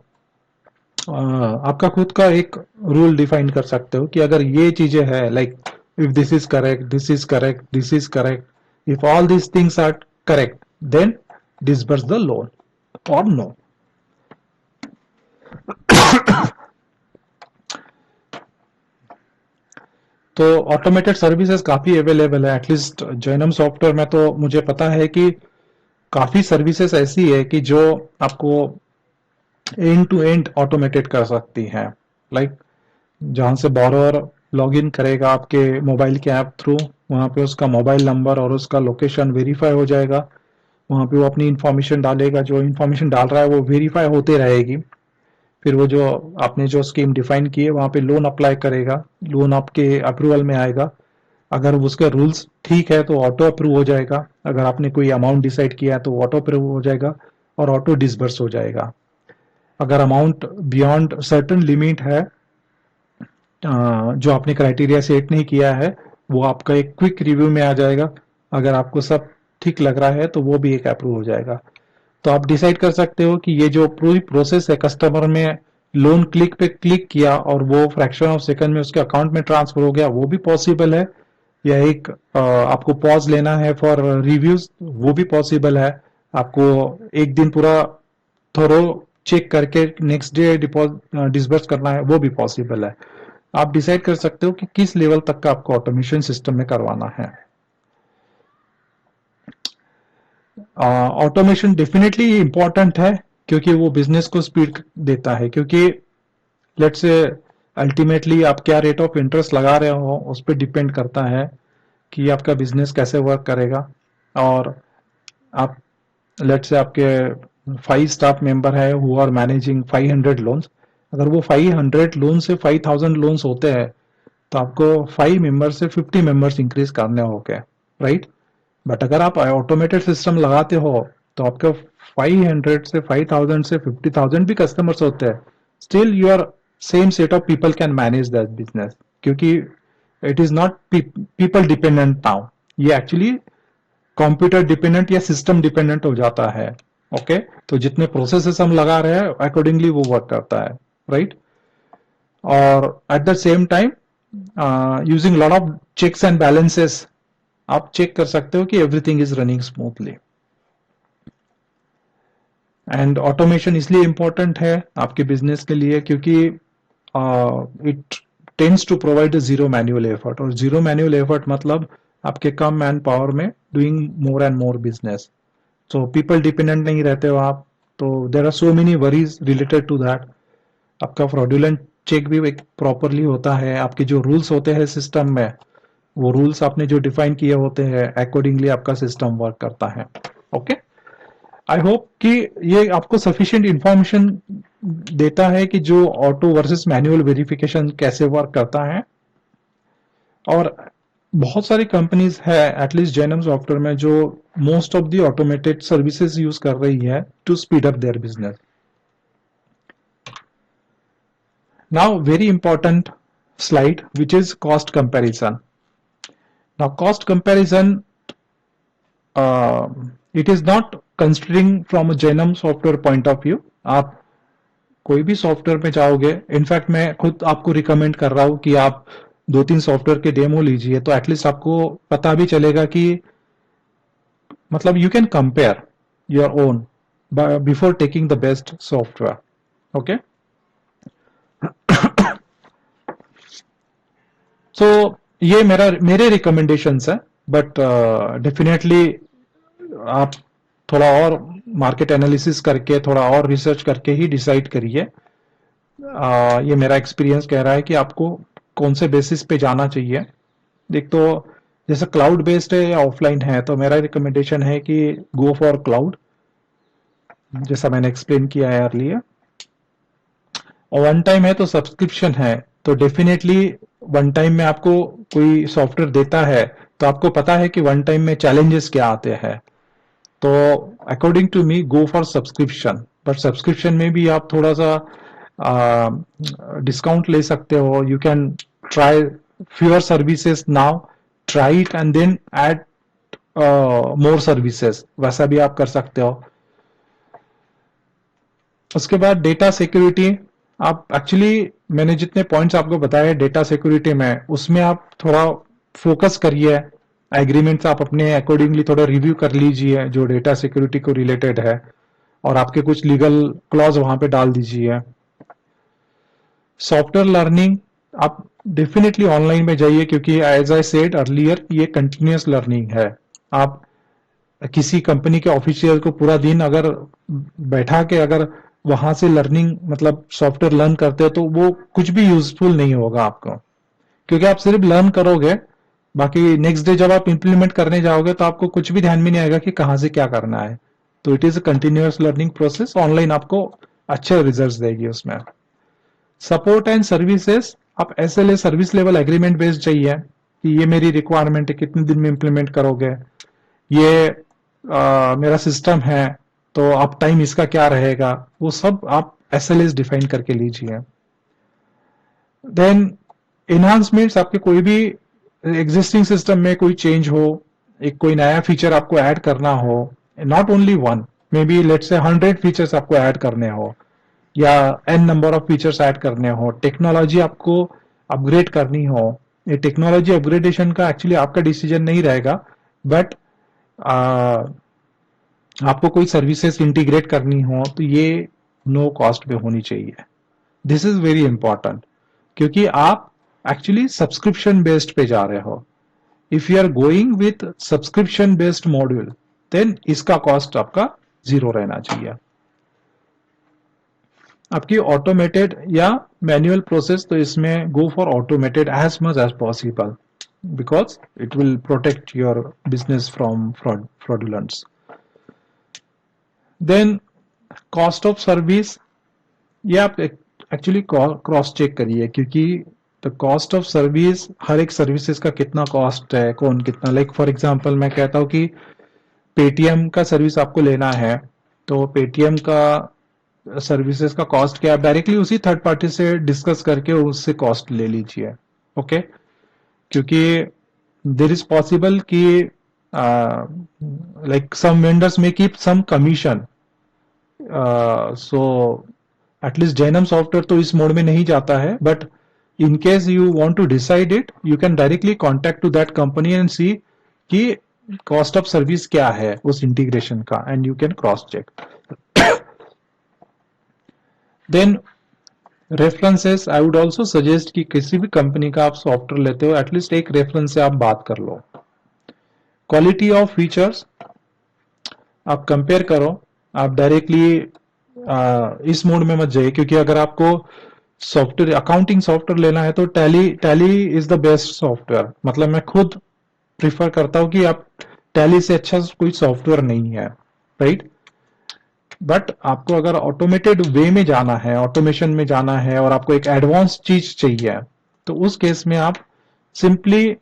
आपका खुद का एक रूल डिफाइन कर सकते हो कि अगर ये चीजें है, like if this is correct, this is correct, this is correct, if all these things are correct, then disburse the loan or no. तो ऑटोमेटेड सर्विसेज काफी अवेलेबल है, एटलीस्ट जैनम सॉफ्टवेयर में तो मुझे पता है कि काफी सर्विसेज ऐसी है कि जो आपको एंड टू एंड ऑटोमेटेड कर सकती है। लाइक जहां से बोरोअर लॉग इन करेगा आपके मोबाइल के ऐप थ्रू, वहां पे उसका मोबाइल नंबर और उसका लोकेशन वेरीफाई हो जाएगा। वहां पे वो अपनी इंफॉर्मेशन डालेगा, जो इंफॉर्मेशन डाल रहा है वो वेरीफाई होते रहेगी। फिर वो जो आपने जो स्कीम डिफाइन की है वहां पे लोन अप्लाई करेगा, लोन आपके अप्रूवल में आएगा। अगर उसके रूल्स ठीक है तो ऑटो अप्रूव हो जाएगा। अगर आपने कोई अमाउंट डिसाइड किया है तो ऑटो अप्रूव हो जाएगा और ऑटो डिसबर्स हो जाएगा। अगर अमाउंट बियॉन्ड सर्टन लिमिट है, जो आपने क्राइटेरिया सेट नहीं किया है, वो आपका एक क्विक रिव्यू में आ जाएगा। अगर आपको सब ठीक लग रहा है तो वो भी एक अप्रूव हो जाएगा। तो आप डिसाइड कर सकते हो कि ये जो पूरी प्रोसेस है, कस्टमर में लोन क्लिक पे क्लिक किया और वो फ्रैक्शन ऑफ सेकंड में उसके अकाउंट में ट्रांसफर हो गया, वो भी पॉसिबल है। या एक आपको पॉज लेना है फॉर रिव्यूज, वो भी पॉसिबल है। आपको एक दिन पूरा थोरो चेक करके नेक्स्ट डे डिसबर्स करना है, वो भी पॉसिबल है। आप डिसाइड कर सकते हो कि किस लेवल तक का आपको ऑटोमेशन सिस्टम में करवाना है। ऑटोमेशन डेफिनेटली इंपॉर्टेंट है क्योंकि वो बिजनेस को स्पीड देता है। क्योंकि लेट्स से अल्टीमेटली आप क्या रेट ऑफ इंटरेस्ट लगा रहे हो उस पर डिपेंड करता है कि आपका बिजनेस कैसे वर्क करेगा। और आप लेट्स से आपके 5 स्टाफ मेंबर है हु आर मैनेजिंग 500 लोन्स। अगर वो 500 लोन से 5000 लोन्स होते हैं तो आपको 5 मेंबर से 50 मेंबर्स इंक्रीज करने होंगे, राइट। बट अगर आप ऑटोमेटेड सिस्टम लगाते हो तो आपके 500 से 5000 से 50,000 भी कस्टमर्स होते हैं, still your same set of people can manage that business. क्योंकि it is not people dependent now, ये एक्चुअली कंप्यूटर डिपेंडेंट या सिस्टम डिपेंडेंट हो जाता है। ओके तो जितने प्रोसेसेस हम लगा रहे हैं अकॉर्डिंगली वो वर्क करता है, राइट। और at the same time using lot of checks and balances आप चेक कर सकते हो कि everything is running smoothly. And automation इसलिए इंपॉर्टेंट है आपके बिजनेस के लिए क्योंकि it tends to provide zero manual effort. और जीरो मैन्युअल एफर्ट मतलब आपके कम मैन पावर में doing more and more business. So people dependent नहीं रहते हो आप। तो there are so many worries related to that. आपका फ्रॉडुलेंट चेक भी एक प्रॉपरली होता है। आपके जो रूल्स होते हैं सिस्टम में, वो रूल्स आपने जो डिफाइन किए होते हैं अकॉर्डिंगली आपका सिस्टम वर्क करता है। ओके आई होप कि ये आपको सफिशिएंट इंफॉर्मेशन देता है कि जो ऑटो वर्सेस मैनुअल वेरिफिकेशन कैसे वर्क करता है। और बहुत सारी कंपनीज है एटलीस्ट जेनम सॉफ्टवेयर में जो most of the automated services use कर रही है to speed up their business. Now very important slide which is cost comparison. Now cost comparison, it is not considering from a Genome software point of view. आप कोई भी software में जाओगे, in fact मैं खुद आपको रिकमेंड कर रहा हूं कि आप 2-3 सॉफ्टवेयर के डेमो लीजिए तो एटलीस्ट आपको पता भी चलेगा कि मतलब you can compare your own before taking the best software. Okay so ये मेरे रिकमेंडेशंस है। बट डेफिनेटली आप थोड़ा और मार्केट एनालिसिस करके थोड़ा और रिसर्च करके ही डिसाइड करिए। ये मेरा एक्सपीरियंस कह रहा है कि आपको कौन से बेसिस पे जाना चाहिए। एक तो जैसे क्लाउड बेस्ड है या ऑफलाइन है, तो मेरा रिकमेंडेशन है कि गो फॉर क्लाउड, जैसा मैंने एक्सप्लेन किया है अर्लियर। और वन टाइम है तो सब्सक्रिप्शन है, तो डेफिनेटली वन टाइम में आपको कोई सॉफ्टवेयर देता है तो आपको पता है कि वन टाइम में चैलेंजेस क्या आते हैं। तो according to me go for subscription, but subscription में भी आप थोड़ा सा डिस्काउंट ले सकते हो। You can try fewer services now, try it and then add more services, वैसा भी आप कर सकते हो। उसके बाद डेटा सिक्योरिटी, आप एक्चुअली मैंने जितने पॉइंट्स आपको बताए डेटा सिक्योरिटी में, उसमें आप थोड़ा फोकस करिए। एग्रीमेंट्स आप अपने अकॉर्डिंगली थोड़ा रिव्यू कर लीजिए जो डेटा सिक्योरिटी को रिलेटेड है, और आपके कुछ लीगल क्लॉज वहां पे डाल दीजिए। सॉफ्टवेयर लर्निंग आप डेफिनेटली ऑनलाइन में जाइए, क्योंकि एज आई सेड अर्लियर ये कंटिन्यूअस लर्निंग है। आप किसी कंपनी के ऑफिशियल को पूरा दिन अगर बैठा के अगर वहां से लर्निंग मतलब सॉफ्टवेयर लर्न करते हो तो वो कुछ भी यूजफुल नहीं होगा आपको, क्योंकि आप सिर्फ लर्न करोगे, बाकी नेक्स्ट डे जब आप इंप्लीमेंट करने जाओगे तो आपको कुछ भी ध्यान में नहीं आएगा कि कहाँ से क्या करना है। तो it is a continuous learning process. Online आपको अच्छे रिजल्ट्स देगी उसमें। सपोर्ट एंड सर्विसेज, आप SLA service level agreement based चाहिए कि ये मेरी रिक्वायरमेंट है, कितने दिन में इंप्लीमेंट करोगे, ये मेरा सिस्टम है तो अप टाइम इसका क्या रहेगा, वो सब आप SLAs डिफाइन करके लीजिए। देन इन्हांसमेंट्स, आपके कोई भी एग्जिस्टिंग सिस्टम में कोई चेंज हो, एक कोई नया फीचर आपको ऐड करना हो, not only one, may be let's say 100 features आपको ऐड करने हो या n number of features add करने हो, टेक्नोलॉजी आपको अपग्रेड करनी हो, ये टेक्नोलॉजी अपग्रेडेशन का एक्चुअली आपका डिसीजन नहीं रहेगा, बट आपको कोई सर्विसेज इंटीग्रेट करनी हो तो ये नो कॉस्ट पे होनी चाहिए। दिस इज वेरी इंपॉर्टेंट, क्योंकि आप एक्चुअली सब्सक्रिप्शन बेस्ड पे जा रहे हो। If you are going with subscription based module then इसका कॉस्ट आपका जीरो रहना चाहिए। आपकी ऑटोमेटेड या मैनुअल प्रोसेस, तो इसमें go for automated as much as possible, because it will protect your business from fraudulents. Then cost of service, ये आप एक्चुअली क्रॉस चेक करिए, क्योंकि द कॉस्ट ऑफ सर्विस, हर एक सर्विसेज का कितना कॉस्ट है, कौन कितना, लाइक फॉर एग्जांपल मैं कहता हूँ कि पेटीएम का सर्विस आपको लेना है, तो पेटीएम का सर्विसेज का कॉस्ट क्या है, डायरेक्टली उसी थर्ड पार्टी से डिस्कस करके उससे कॉस्ट ले लीजिए। ओके, क्योंकि देर इज पॉसिबल कि like some vendors may keep some commission, so at least Jainam software तो इस मोड में नहीं जाता है, but in case you want to decide it, you can directly contact to that company and see कि cost of service क्या है उस इंटीग्रेशन का, and you can cross check. Then references, I would also suggest कि किसी भी company का आप सॉफ्टवेयर लेते हो एटलीस्ट एक रेफरेंस से आप बात कर लो। क्वालिटी ऑफ फीचर्स आप कंपेयर करो, आप डायरेक्टली इस मोड में मत जाइए, क्योंकि अगर आपको सॉफ्टवेयर अकाउंटिंग सॉफ्टवेयर लेना है तो tally is the best software. मतलब मैं खुद प्रिफर करता हूं कि आप टैली से अच्छा कोई सॉफ्टवेयर नहीं है, राइट। बट आपको अगर ऑटोमेटेड वे में जाना है, ऑटोमेशन में जाना है, और आपको एक एडवांस चीज चाहिए, तो उस केस में आप सिंपली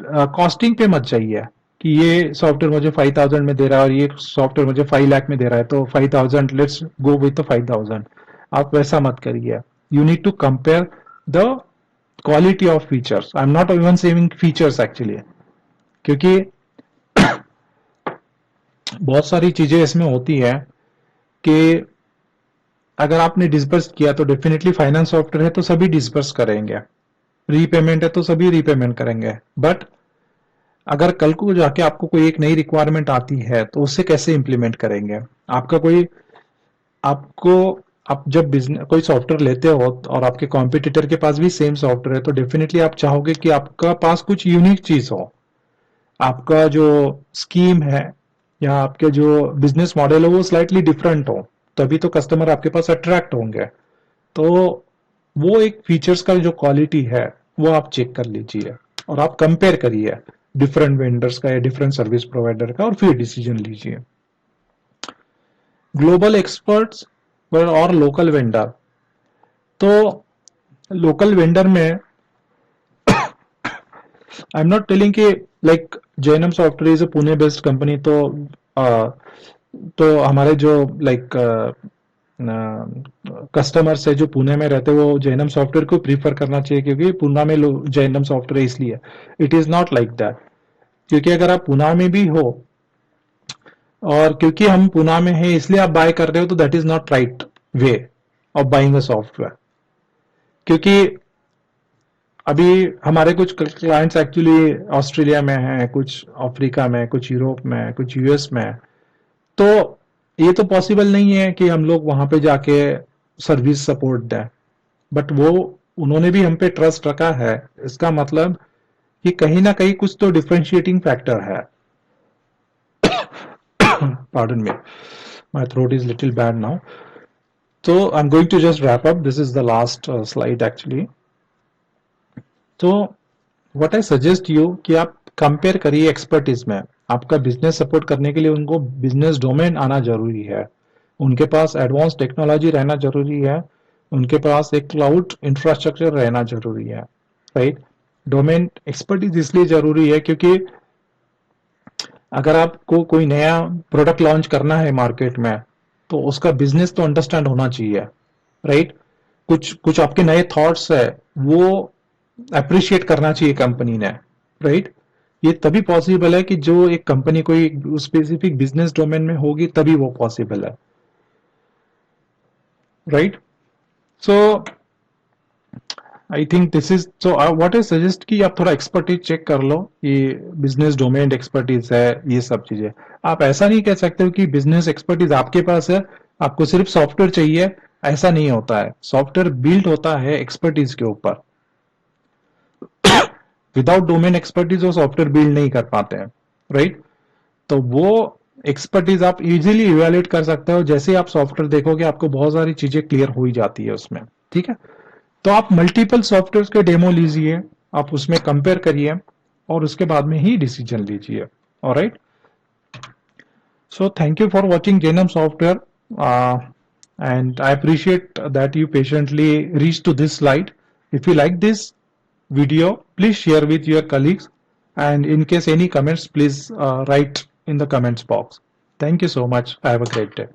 कॉस्टिंग पे मत जाइए कि ये सॉफ्टवेयर मुझे 5000 में दे रहा है और ये सॉफ्टवेयर मुझे 5 लाख में दे रहा है, तो 5000 लेट्स गो विथ द 5000। आप वैसा मत करिए। You need to compare the quality of features. I am not even saving features actually, क्योंकि बहुत सारी चीजें इसमें होती है कि अगर आपने डिसबर्स किया तो डेफिनेटली फाइनेंस सॉफ्टवेयर है तो सभी डिसबर्स करेंगे, रीपेमेंट है तो सभी रीपेमेंट करेंगे, बट अगर कल को जाके आपको कोई एक नई रिक्वायरमेंट आती है तो उससे कैसे इंप्लीमेंट करेंगे। आपका कोई आपको आप जब बिजनेस कोई सॉफ्टवेयर लेते हो और आपके कॉम्पिटिटर के पास भी सेम सॉफ्टवेयर है, तो डेफिनेटली आप चाहोगे कि आपका पास कुछ यूनिक चीज हो, आपका जो स्कीम है या आपके जो बिजनेस मॉडल है वो स्लाइटली डिफरेंट हो, तभी तो कस्टमर आपके पास अट्रैक्ट होंगे। तो वो एक फीचर्स का जो क्वालिटी है वो आप चेक कर लीजिए और आप कंपेयर करिए डिफरेंट वेंडर्स का या डिफरेंट सर्विस प्रोवाइडर का, और फिर डिसीजन लीजिए। ग्लोबल एक्सपर्ट्स और लोकल वेंडर, तो लोकल वेंडर में आई एम नॉट टेलिंग कि like JNM software is a Pune based company, तो हमारे जो लाइक कस्टमर्स है जो पुणे में रहते हैं वो जेएनएम सॉफ्टवेयर को प्रीफर करना चाहिए क्योंकि पुणे में जेएनएम सॉफ्टवेयर इसलिए। It is not like that. क्योंकि अगर आप पुणे में भी हो और क्योंकि हम पुणे में हैं इसलिए आप बाय कर रहे हो, तो that is not right way of buying a software. क्योंकि अभी हमारे कुछ क्लाइंट्स एक्चुअली ऑस्ट्रेलिया में हैं, कुछ अफ्रीका में, कुछ यूरोप में, कुछ यूएस में। तो ये तो पॉसिबल नहीं है कि हम लोग वहां पे जाके सर्विस सपोर्ट दें, बट वो उन्होंने भी हम पे ट्रस्ट रखा है। इसका मतलब कि कहीं ना कहीं कुछ तो डिफरेंशिएटिंग फैक्टर है। Pardon me, my throat is little bad now. So I'm going to just wrap up. This is the last slide actually. तो व्हाट आई सजेस्ट यू कि आप कंपेयर करिए एक्सपर्टीज में। आपका बिजनेस सपोर्ट करने के लिए उनको बिजनेस डोमेन आना जरूरी है, उनके पास एडवांस टेक्नोलॉजी रहना जरूरी है, उनके पास एक क्लाउड इंफ्रास्ट्रक्चर रहना जरूरी है, राइट। डोमेन एक्सपर्टीज इसलिए जरूरी है क्योंकि अगर आपको कोई नया प्रोडक्ट लॉन्च करना है मार्केट में, तो उसका बिजनेस तो अंडरस्टैंड होना चाहिए, राइट। कुछ कुछ आपके नए थॉट्स है वो अप्रिशिएट करना चाहिए कंपनी ने, राइट। ये तभी पॉसिबल है कि जो एक कंपनी कोई स्पेसिफिक बिजनेस डोमेन में होगी तभी वो पॉसिबल है, right. So I think this is so what I suggest कि आप थोड़ा एक्सपर्टीज चेक कर लो, ये बिजनेस डोमेन एक्सपर्टीज है, ये सब चीजें। आप ऐसा नहीं कह सकते हो कि बिजनेस एक्सपर्टीज आपके पास है, आपको सिर्फ सॉफ्टवेयर चाहिए। ऐसा नहीं होता है, सॉफ्टवेयर बिल्ड होता है एक्सपर्टीज के ऊपर। विदाउट डोमेन एक्सपर्टीज वो सॉफ्टवेयर बिल्ड नहीं कर पाते हैं, राइट। तो वो एक्सपर्टीज आप इजीली इवेल्युएट कर सकते हो। जैसे आप सॉफ्टवेयर देखोगे आपको बहुत सारी चीजें क्लियर हो ही जाती है उसमें, ठीक है। तो आप मल्टीपल सॉफ्टवेयर के डेमो लीजिए, आप उसमें कंपेयर करिए और उसके बाद में ही डिसीजन लीजिए। Alright, so thank you for watching Janam Software, and I appreciate that you patiently reached to this slide. If you like this video, please share with your colleagues, and in case any comments, please write in the comments box. Thank you so much. Have a great day.